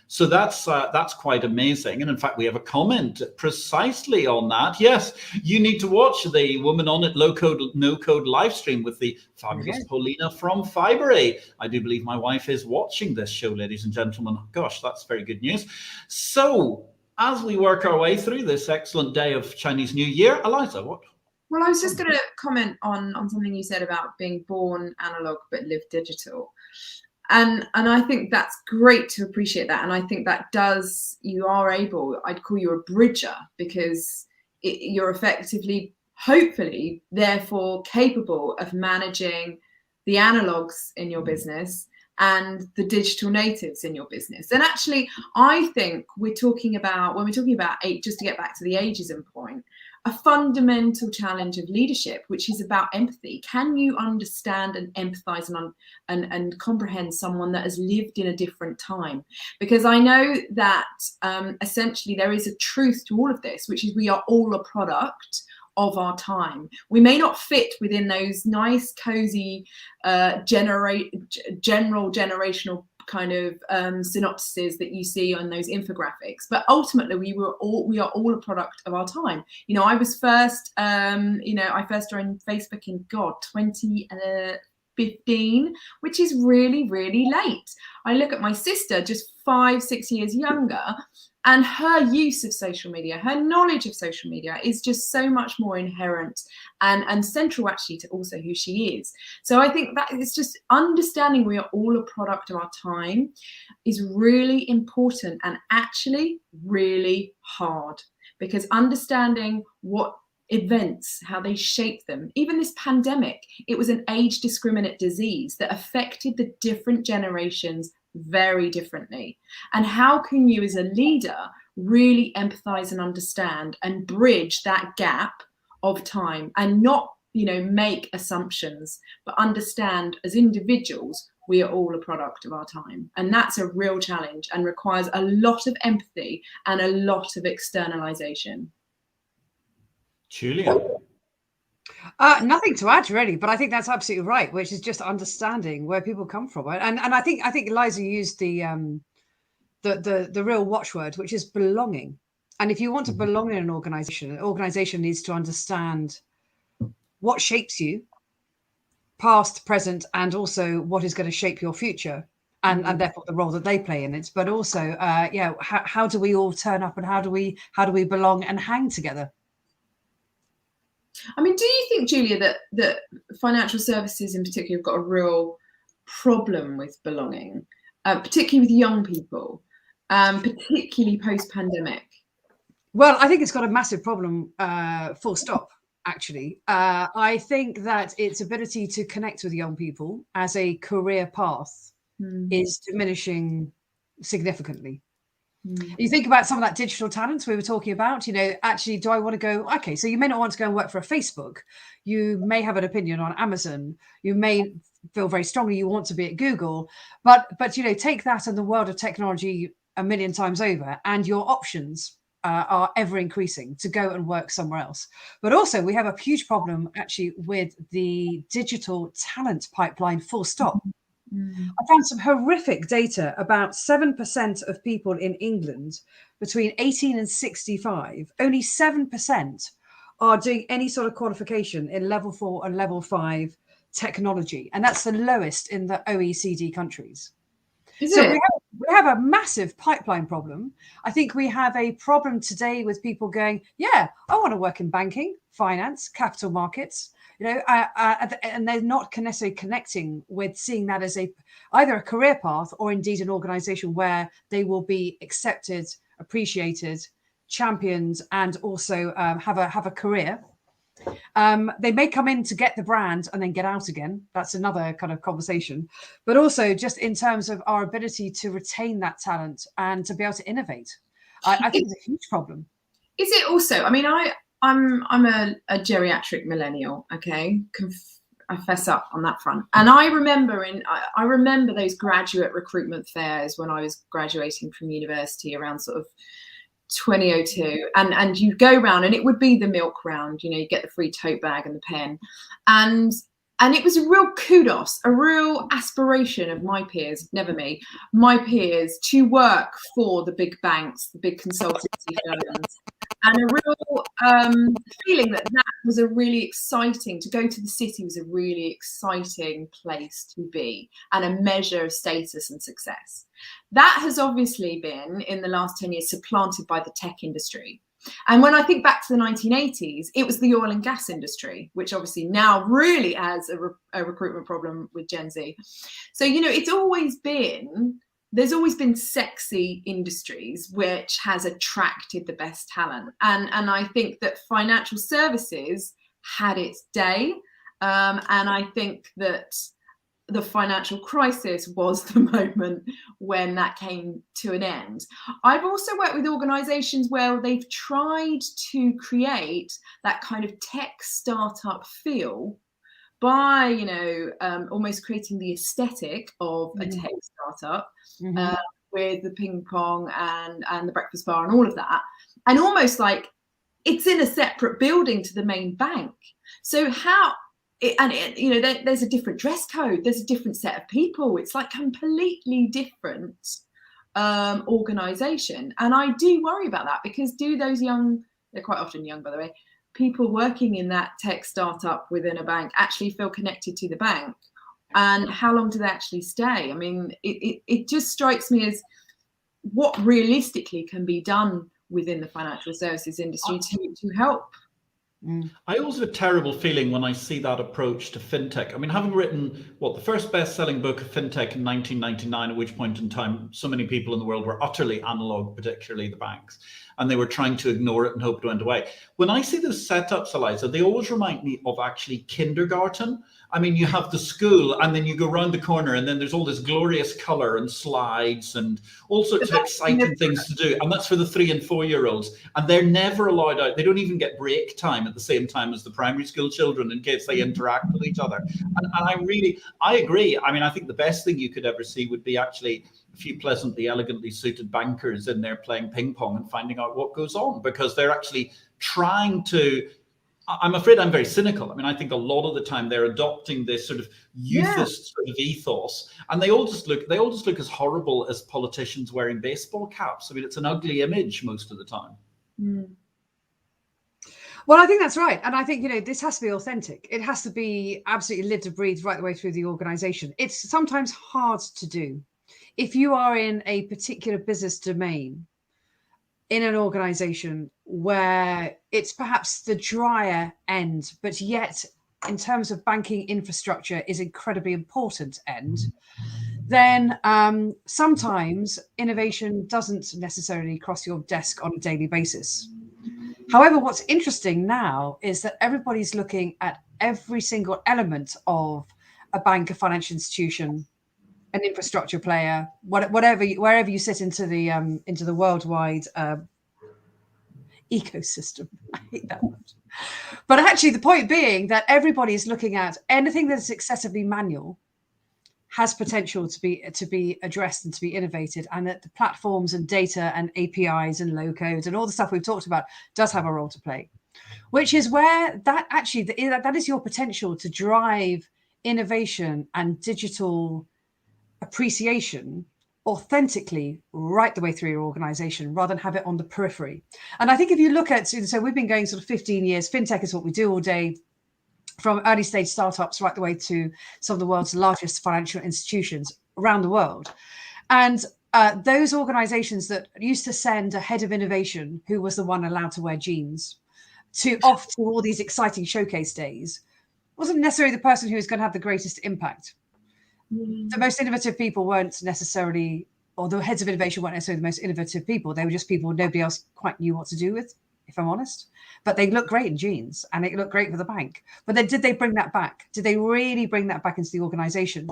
So that's quite amazing. And in fact, we have a comment precisely on that. Yes, you need to watch the Woman on It low code, no code live stream with the fabulous Paulina from Fibery. I do believe my wife is watching this show, ladies and gentlemen. Gosh, that's very good news. So as we work our way through this excellent day of Chinese New Year, Eliza, what? Well, I was just going to comment on something you said about being born analog but live digital. And I think that's great to appreciate that. And I think that you are able, I'd call you a bridger, because you're effectively, hopefully, therefore capable of managing the analogs in your business and the digital natives in your business. And actually, I think when we're talking about just to get back to the ageism point, a fundamental challenge of leadership, which is about empathy. Can you understand and empathize and comprehend someone that has lived in a different time? Because I know that essentially there is a truth to all of this, which is we are all a product of our time. We may not fit within those nice, cozy, general generational kind of synopses that you see on those infographics, but ultimately we are all a product of our time. I was first I first joined Facebook in 2015, which is really, really late. I look at my sister, just 5-6 years younger, and her use of social media, her knowledge of social media is just so much more inherent and central actually to also who she is. So I think that it's just understanding we are all a product of our time is really important and actually really hard, because understanding what events, how they shape them, even this pandemic, it was an age discriminate disease that affected the different generations very differently. And how can you as a leader really empathize and understand and bridge that gap of time, and not make assumptions, but understand as individuals, we are all a product of our time. And that's a real challenge and requires a lot of empathy and a lot of externalization. Julia? Nothing to add really, but I think that's absolutely right, which is just understanding where people come from. And I think Eliza used the real watchword, which is belonging. And if you want to belong in an organization needs to understand what shapes you, past, present, and also what is going to shape your future, and therefore the role that they play in it. But also, how do we all turn up, and how do we belong and hang together? I mean, do you think, Julia, that financial services in particular have got a real problem with belonging, particularly with young people, particularly post-pandemic? Well, I think it's got a massive problem, full stop, actually. I think that its ability to connect with young people as a career path is diminishing significantly. You think about some of that digital talent we were talking about, actually, do I want to go? Okay, so you may not want to go and work for a Facebook. You may have an opinion on Amazon. You may feel very strongly you want to be at Google, but take that in the world of technology a million times over, and your options are ever increasing to go and work somewhere else. But also we have a huge problem actually with the digital talent pipeline, full stop. I found some horrific data about 7% of people in England between 18 and 65, only 7% are doing any sort of qualification in level 4 and level 5 technology. And that's the lowest in the OECD countries. So we have a massive pipeline problem. I think we have a problem today with people going, I want to work in banking, finance, capital markets, and they're not necessarily connecting with seeing that as either a career path or indeed an organization where they will be accepted, appreciated, championed, and also have a career. They may come in to get the brand and then get out again. That's another kind of conversation. But also just in terms of our ability to retain that talent and to be able to innovate, I think it's a huge problem. Is it also, I mean, I'm a geriatric millennial, okay? I fess up on that front. And I remember those graduate recruitment fairs when I was graduating from university around sort of 2002, and you'd go round and it would be the milk round, you get the free tote bag and the pen, and it was a real kudos, a real aspiration of my peers, never me, my peers, to work for the big banks, the big consultancy firms, and a real feeling that was a really exciting, to go to the city was a really exciting place to be and a measure of status and success. That has obviously been, in the last 10 years, supplanted by the tech industry. And when I think back to the 1980s, it was the oil and gas industry, which obviously now really has a recruitment problem with Gen Z. So, there's always been sexy industries which has attracted the best talent. And I think that financial services had its day. And I think that the financial crisis was the moment when that came to an end. I've also worked with organizations where they've tried to create that kind of tech startup feel by, almost creating the aesthetic of a tech startup with the ping pong and the breakfast bar and all of that. And almost like it's in a separate building to the main bank. So there's a different dress code, there's a different set of people, it's like completely different organization. And I do worry about that, because do those they're quite often young, by the way, people working in that tech startup within a bank actually feel connected to the bank? And how long do they actually stay? I mean, it just strikes me as what realistically can be done within the financial services industry to help. I always have a terrible feeling when I see that approach to fintech. I mean, having written the first best-selling book of fintech in 1999, at which point in time so many people in the world were utterly analog, particularly the banks, and they were trying to ignore it and hope it went away. When I see those setups, Eliza, they always remind me of actually kindergarten I mean, you have the school, and then you go round the corner, and then there's all this glorious colour and slides and all sorts of exciting things to do. And that's for the 3 and 4 year olds. And they're never allowed out. They don't even get break time at the same time as the primary school children in case they interact with each other. And I agree. I mean, I think the best thing you could ever see would be actually a few pleasantly, elegantly suited bankers in there playing ping pong and finding out what goes on, because they're actually trying to. I'm afraid I'm very cynical. I mean, I think a lot of the time they're adopting this sort of youthist sort of ethos, and they all just look as horrible as politicians wearing baseball caps. I mean, it's an ugly image most of the time. Mm. Well, I think that's right. And I think, you know, this has to be authentic. It has to be absolutely lived and breathed right the way through the organization. It's sometimes hard to do. If you are in a particular business domain, in an organization where it's perhaps the drier end, but yet in terms of banking infrastructure is incredibly important end, then sometimes innovation doesn't necessarily cross your desk on a daily basis. However, what's interesting now is that everybody's looking at every single element of a bank, a financial institution, an infrastructure player, wherever you sit into the worldwide ecosystem. I hate that word. But actually, the point being that everybody is looking at anything that is excessively manual has potential to be addressed and to be innovated, and that the platforms and data and APIs and low code and all the stuff we've talked about does have a role to play, which is where that is your potential to drive innovation and digital appreciation authentically right the way through your organization, rather than have it on the periphery. And I think if you look at, so we've been going sort of 15 years, fintech is what we do all day, from early stage startups right the way to some of the world's largest financial institutions around the world. And those organizations that used to send a head of innovation, who was the one allowed to wear jeans, off to all these exciting showcase days, wasn't necessarily the person who was going to have the greatest impact. The most innovative people weren't necessarily, or the heads of innovation weren't necessarily the most innovative people. They were just people nobody else quite knew what to do with, if I'm honest. But they look great in jeans, and it looked great for the bank. But then, did they bring that back? Did they really bring that back into the organization?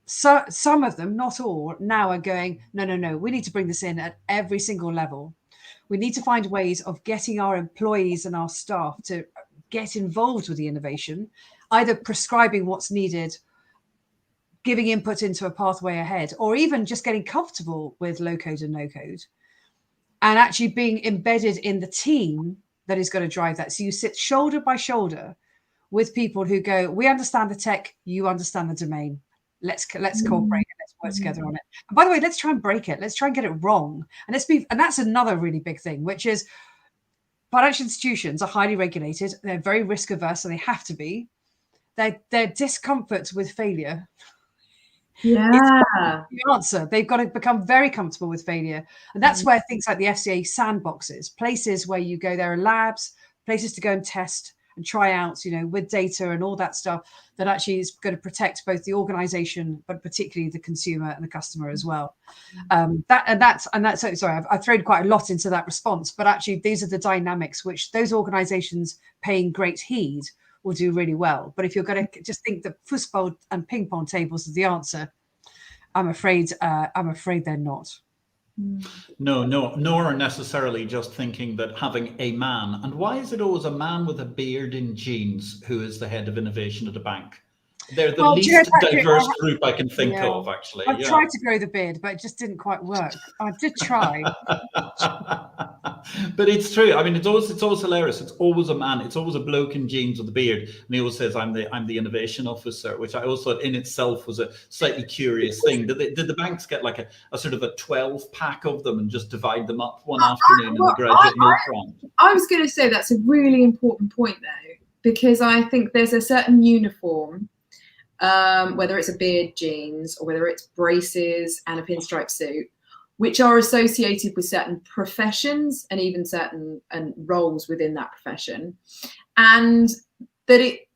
So some of them, not all, now are going, no, we need to bring this in at every single level. We need to find ways of getting our employees and our staff to get involved with the innovation, either prescribing what's needed, giving input into a pathway ahead, or even just getting comfortable with low code and no code, and actually being embedded in the team that is going to drive that. So you sit shoulder by shoulder with people who go, we understand the tech, you understand the domain. Let's cooperate and let's work together on it. And by the way, let's try and break it. Let's try and get it wrong. And that's another really big thing, which is financial institutions are highly regulated. They're very risk averse, so they have to be. Their discomfort with failure. Yeah. The answer. They've got to become very comfortable with failure. And that's where things like the FCA sandboxes, places where you go, there are labs, places to go and test and try out, with data and all that stuff that actually is going to protect both the organization, but particularly the consumer and the customer as well. I've thrown quite a lot into that response, but actually these are the dynamics which those organizations paying great heed will do really well. But if you're going to just think that football and ping pong tables are the answer, I'm afraid they're not. No, nor necessarily just thinking that having a man, and why is it always a man with a beard in jeans who is the head of innovation at a bank? They're the least diverse group I can think of, actually. I tried to grow the beard, but it just didn't quite work. I did try. But it's true. I mean, it's always hilarious. It's always a man. It's always a bloke in jeans with a beard, and he always says, "I'm the innovation officer," which I also thought in itself was a slightly curious thing. Did the banks get like a sort of a 12-pack of them and just divide them up one afternoon in the graduate milk round? I was going to say that's a really important point, though, because I think there's a certain uniform. Whether it's a beard, jeans, or whether it's braces and a pinstripe suit, which are associated with certain professions and even certain roles within that profession, and that it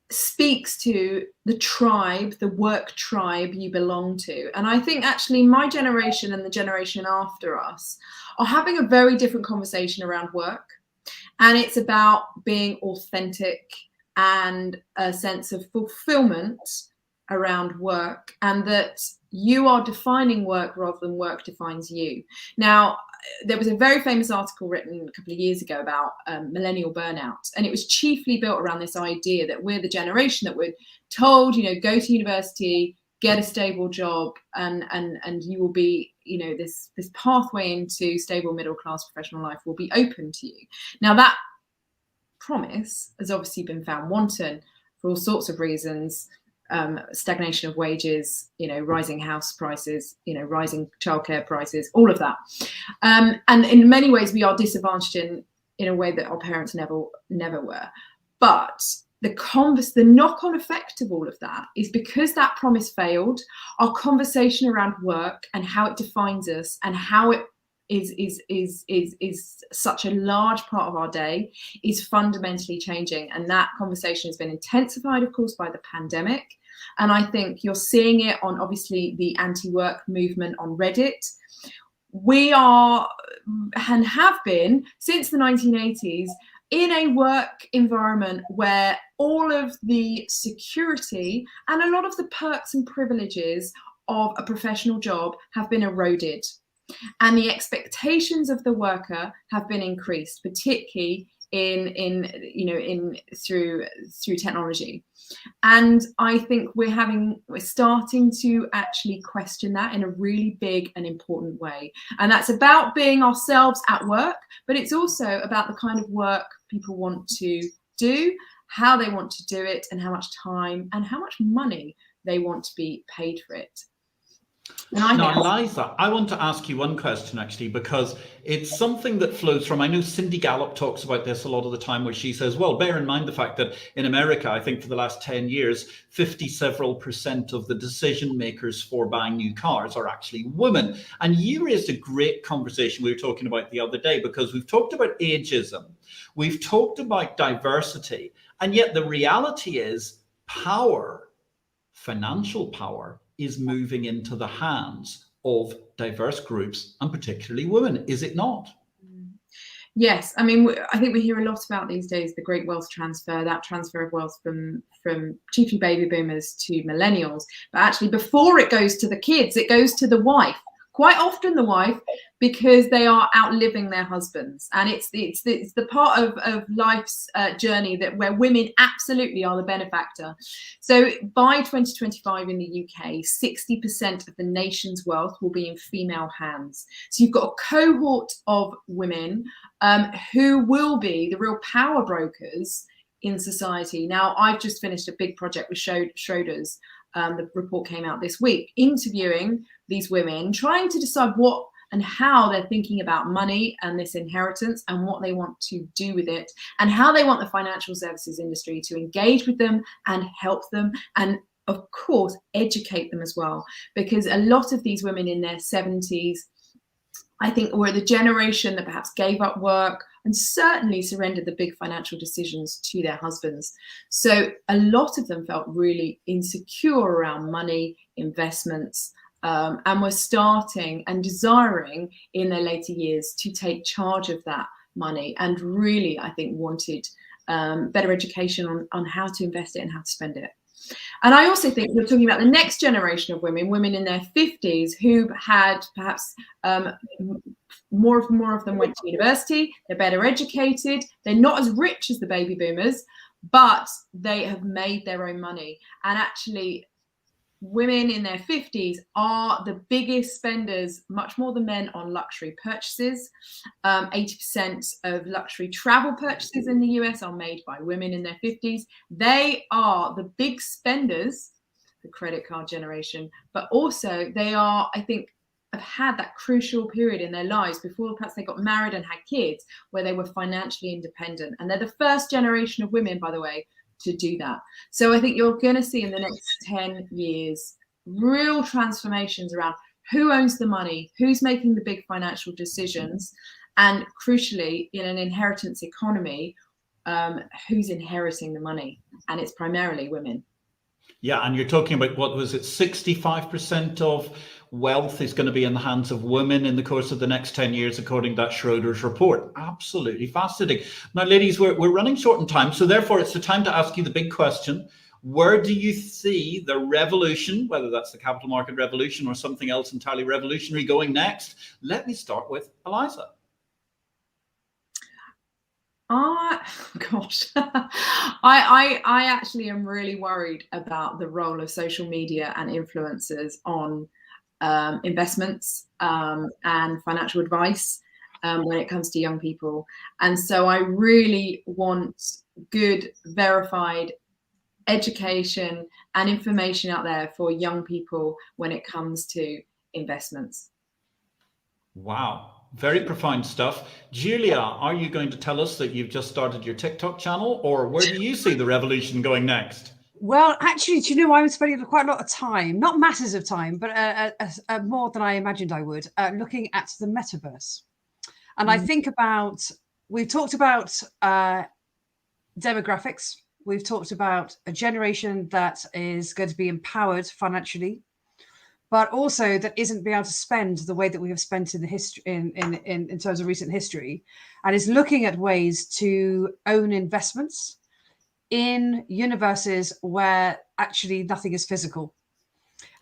speaks to the tribe, the work tribe you belong to. And I think actually my generation and the generation after us are having a very different conversation around work, and it's about being authentic and a sense of fulfillment around work, and that you are defining work rather than work defines you. Now, there was a very famous article written a couple of years ago about millennial burnout, and it was chiefly built around this idea that we're the generation that we're told, go to university, get a stable job, and you will be, this pathway into stable middle class professional life will be open to you. Now, that promise has obviously been found wanton for all sorts of reasons. Stagnation of wages, rising house prices, rising childcare prices, all of that. And in many ways, we are disadvantaged in a way that our parents never were. But the knock-on effect of all of that is because that promise failed, our conversation around work and how it defines us and how it is such a large part of our day is fundamentally changing. And that conversation has been intensified, of course, by the pandemic. And I think you're seeing it on, obviously, the anti-work movement on Reddit. We are and have been since the 1980s in a work environment where all of the security and a lot of the perks and privileges of a professional job have been eroded. And the expectations of the worker have been increased, particularly through technology. And I think we're starting to actually question that in a really big and important way. And that's about being ourselves at work, but it's also about the kind of work people want to do, how they want to do it, and how much time and how much money they want to be paid for it. Now, Eliza, I want to ask you one question, actually, because it's something that flows from, I know Cindy Gallop talks about this a lot of the time, where she says, well, bear in mind the fact that in America, I think for the last 10 years, 50% of the decision makers for buying new cars are actually women. And you raised a great conversation we were talking about the other day, because we've talked about ageism, we've talked about diversity, and yet the reality is power, financial power, is moving into the hands of diverse groups, and particularly women, is it not? Yes, I mean, I think we hear a lot about these days the great wealth transfer, that transfer of wealth from chiefly baby boomers to millennials. But actually, before it goes to the kids, it goes to the wife. Quite often the wife, because they are outliving their husbands, and it's the part of life's journey where women absolutely are the benefactor. So by 2025 in the UK, 60% of the nation's wealth will be in female hands. So you've got a cohort of women who will be the real power brokers in society. Now, I've just finished a big project with Schroders. The report came out this week, interviewing these women, trying to decide what and how they're thinking about money and this inheritance and what they want to do with it, and how they want the financial services industry to engage with them and help them, and of course educate them as well, because a lot of these women in their 70s, I think, were the generation that perhaps gave up work and certainly surrendered the big financial decisions to their husbands. So a lot of them felt really insecure around money, investments, and were starting and desiring in their later years to take charge of that money, and really, I think, wanted better education on how to invest it and how to spend it. And I also think we're talking about the next generation of women in their 50s, who had perhaps more of them went to university, they're better educated, they're not as rich as the baby boomers, but they have made their own money. And actually, women in their 50s are the biggest spenders, much more than men, on luxury purchases. 80% of luxury travel purchases in the US are made by women in their 50s. They are the big spenders, the credit card generation, but also they are, I think, have had that crucial period in their lives before perhaps they got married and had kids, where they were financially independent. And they're the first generation of women, by the way, to do that. So I think you're going to see in the next 10 years real transformations around who owns the money, who's making the big financial decisions, and crucially, in an inheritance economy, who's inheriting the money. And it's primarily women. Yeah, and you're talking about, what was it, 65% of wealth is going to be in the hands of women in the course of the next 10 years, according to that Schroders report. Absolutely fascinating. Now, ladies, we're running short on time, so therefore it's the time to ask you the big question. Where do you see the revolution, whether that's the capital market revolution or something else entirely revolutionary, going next? Let me start with Eliza. Gosh, I actually am really worried about the role of social media and influencers on investments and financial advice when it comes to young people. And so I really want good, verified education and information out there for young people when it comes to investments. Wow. Very profound stuff. Julia, are you going to tell us that you've just started your TikTok channel, or where do you see the revolution going next? Well, actually, do you know, I'm spending quite a lot of time, not masses of time, but more than I imagined I would, looking at the metaverse. And I think about, we've talked about demographics. We've talked about a generation that is going to be empowered financially, but also that isn't being able to spend the way that we have spent in the history, in terms of recent history, and is looking at ways to own investments in universes where actually nothing is physical.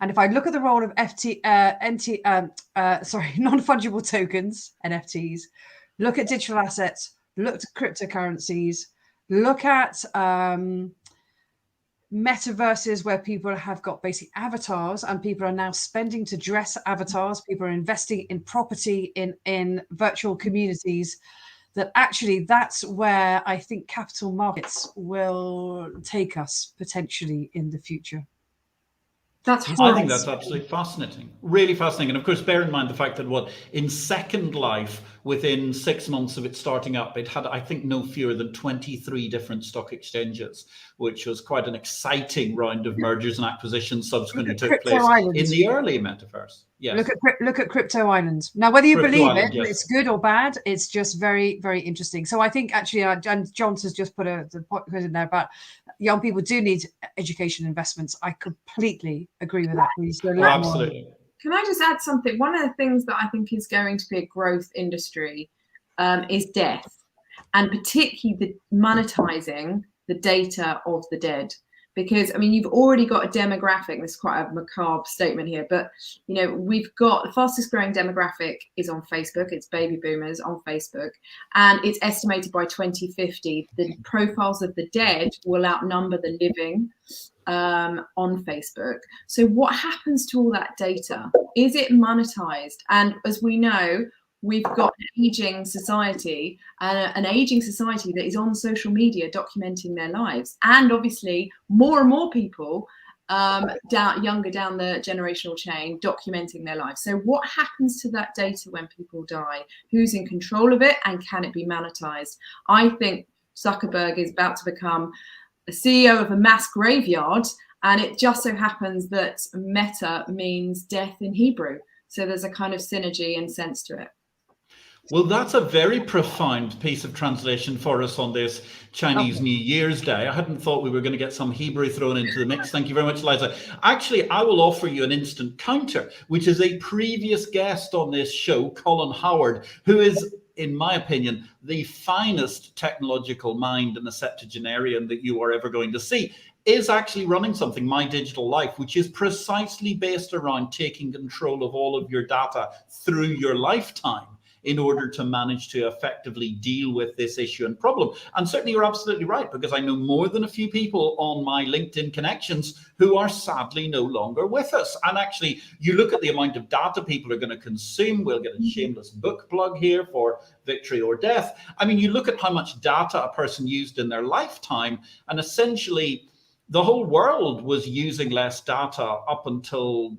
And if I look at the role of non-fungible tokens, NFTs, look at digital assets, look at cryptocurrencies, look at metaverses where people have got basic avatars and people are now spending to dress avatars, people are investing in property in virtual communities, that actually that's where I think capital markets will take us potentially in the future. I think that's absolutely fascinating, really fascinating. And of course, bear in mind the fact that in Second Life, within 6 months of it starting up, it had, I think, no fewer than 23 different stock exchanges, which was quite an exciting round of mergers and acquisitions subsequently took place in the early metaverse. Yes. Look at Crypto Island. Now, whether you believe Island, it, it's good or bad, it's just very, very interesting. So I think actually, and John has just put the point in there about young people do need education investments. I completely agree with that. Absolutely. Can I just add something? One of the things that I think is going to be a growth industry is death, and particularly the monetizing the data of the dead. Because, I mean, you've already got a demographic. This is quite a macabre statement here, but, you know, we've got the fastest growing demographic is on Facebook. It's baby boomers on Facebook. And it's estimated by 2050, the profiles of the dead will outnumber the living on Facebook. So what happens to all that data? Is it monetized? And as we know, we've got an aging society, an aging society that is on social media documenting their lives. And obviously more and more people younger down the generational chain documenting their lives. So what happens to that data when people die? Who's in control of it, and can it be monetized? I think Zuckerberg is about to become a CEO of a mass graveyard, and it just so happens that meta means death in Hebrew. So there's a kind of synergy and sense to it. Well, that's a very profound piece of translation for us on this Chinese New Year's Day. I hadn't thought we were going to get some Hebrew thrown into the mix. Thank you very much, Eliza. Actually, I will offer you an instant counter, which is a previous guest on this show, Colin Howard, who is, in my opinion, the finest technological mind and a septuagenarian that you are ever going to see, is actually running something, My Digital Life, which is precisely based around taking control of all of your data through your lifetime in order to manage to effectively deal with this issue and problem. And certainly you're absolutely right, because I know more than a few people on my LinkedIn connections who are sadly no longer with us. And actually, you look at the amount of data people are going to consume. We'll get a shameless book plug here for Victory or Death. I mean, you look at how much data a person used in their lifetime, and essentially the whole world was using less data up until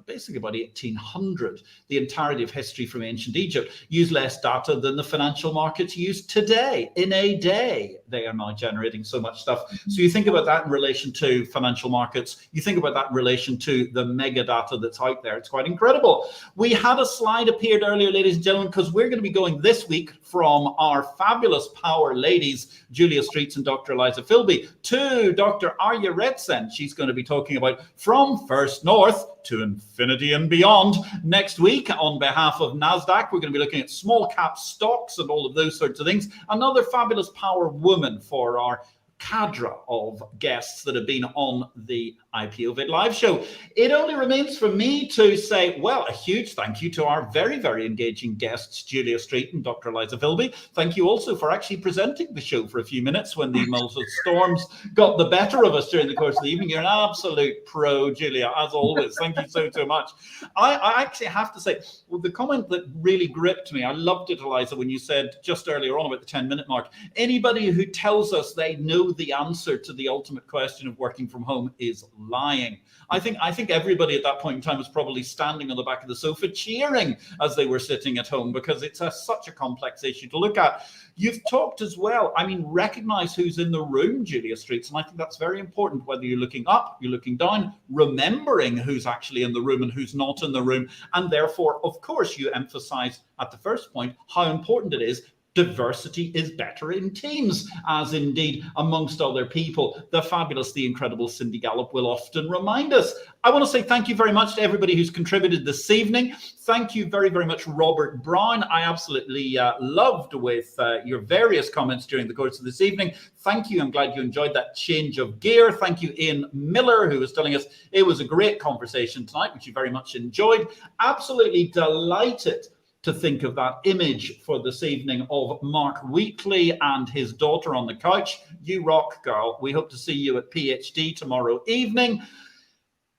basically about 1800, the entirety of history from ancient Egypt, used less data than the financial markets use today. In a day, they are now generating so much stuff. So you think about that in relation to financial markets, you think about that in relation to the mega data that's out there. It's quite incredible. We had a slide appeared earlier, ladies and gentlemen, because we're going to be going this week from our fabulous power ladies, Julia Streets and Dr. Eliza Filby, to Dr. Arya Redsen. She's going to be talking about From First North to Infinity and Beyond. Next week, on behalf of NASDAQ, we're going to be looking at small cap stocks and all of those sorts of things. Another fabulous power woman for our cadre of guests that have been on the IPO-VID live show. It only remains for me to say, well, a huge thank you to our very, very engaging guests, Julia Street and Dr. Eliza Filby. Thank you also for actually presenting the show for a few minutes when the Malta storms got the better of us during the course of the evening. You're an absolute pro, Julia, as always. Thank you so much. I actually have to say, well, the comment that really gripped me, I loved it, Eliza, when you said just earlier on about the 10-minute mark, anybody who tells us they know the answer to the ultimate question of working from home is lying. I think everybody at that point in time was probably standing on the back of the sofa cheering as they were sitting at home, because it's such a complex issue to look at. You've talked as well, recognize who's in the room, Julia Streets, and I think that's very important, whether you're looking up, you're looking down, remembering who's actually in the room and who's not in the room. And therefore, of course, you emphasize at the first point how important it is. Diversity is better in teams, as indeed amongst other people, the fabulous, the incredible Cindy Gallop will often remind us. I want to say thank you very much to everybody who's contributed this evening. Thank you very, very much, Robert Brown. I absolutely loved with your various comments during the course of this evening. Thank you. I'm glad you enjoyed that change of gear. Thank you, Ian Miller, who was telling us it was a great conversation tonight, which you very much enjoyed. Absolutely delighted to think of that image for this evening of Mark Wheatley and his daughter on the couch. You rock, girl. We hope to see you at PhD tomorrow evening.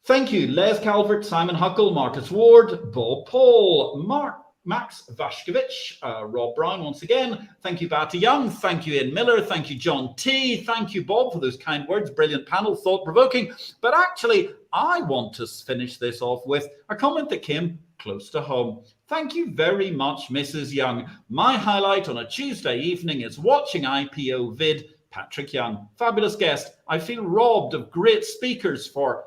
Thank you, Les Calvert, Simon Huckle, Marcus Ward, Bob Paul, Max Vashkovich, Rob Brown once again. Thank you, Batty Young. Thank you, Ian Miller. Thank you, John T. Thank you, Bob, for those kind words. Brilliant panel, thought-provoking. But actually, I want to finish this off with a comment that came close to home. Thank you very much, Mrs. Young. My highlight on a Tuesday evening is watching IPO-VID. Patrick Young, fabulous guest. I feel robbed of great speakers for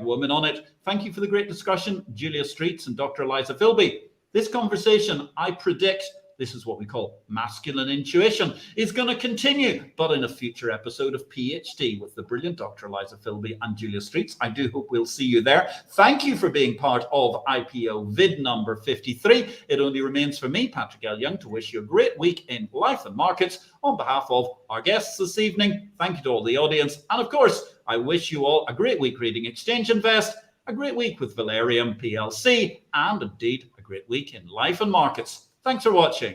#women on it. Thank you for the great discussion, Julia Streets and Dr. Eliza Filby. This conversation, I predict, this is what we call masculine intuition, is going to continue, but in a future episode of PhD with the brilliant Dr. Eliza Filby and Julia Streets. I do hope we'll see you there. Thank you for being part of IPO-VID number 53. It only remains for me, Patrick L. Young, to wish you a great week in life and markets. On behalf of our guests this evening, thank you to all the audience. And of course, I wish you all a great week reading Exchange Invest, a great week with Valerium PLC, and indeed a great week in life and markets. Thanks for watching.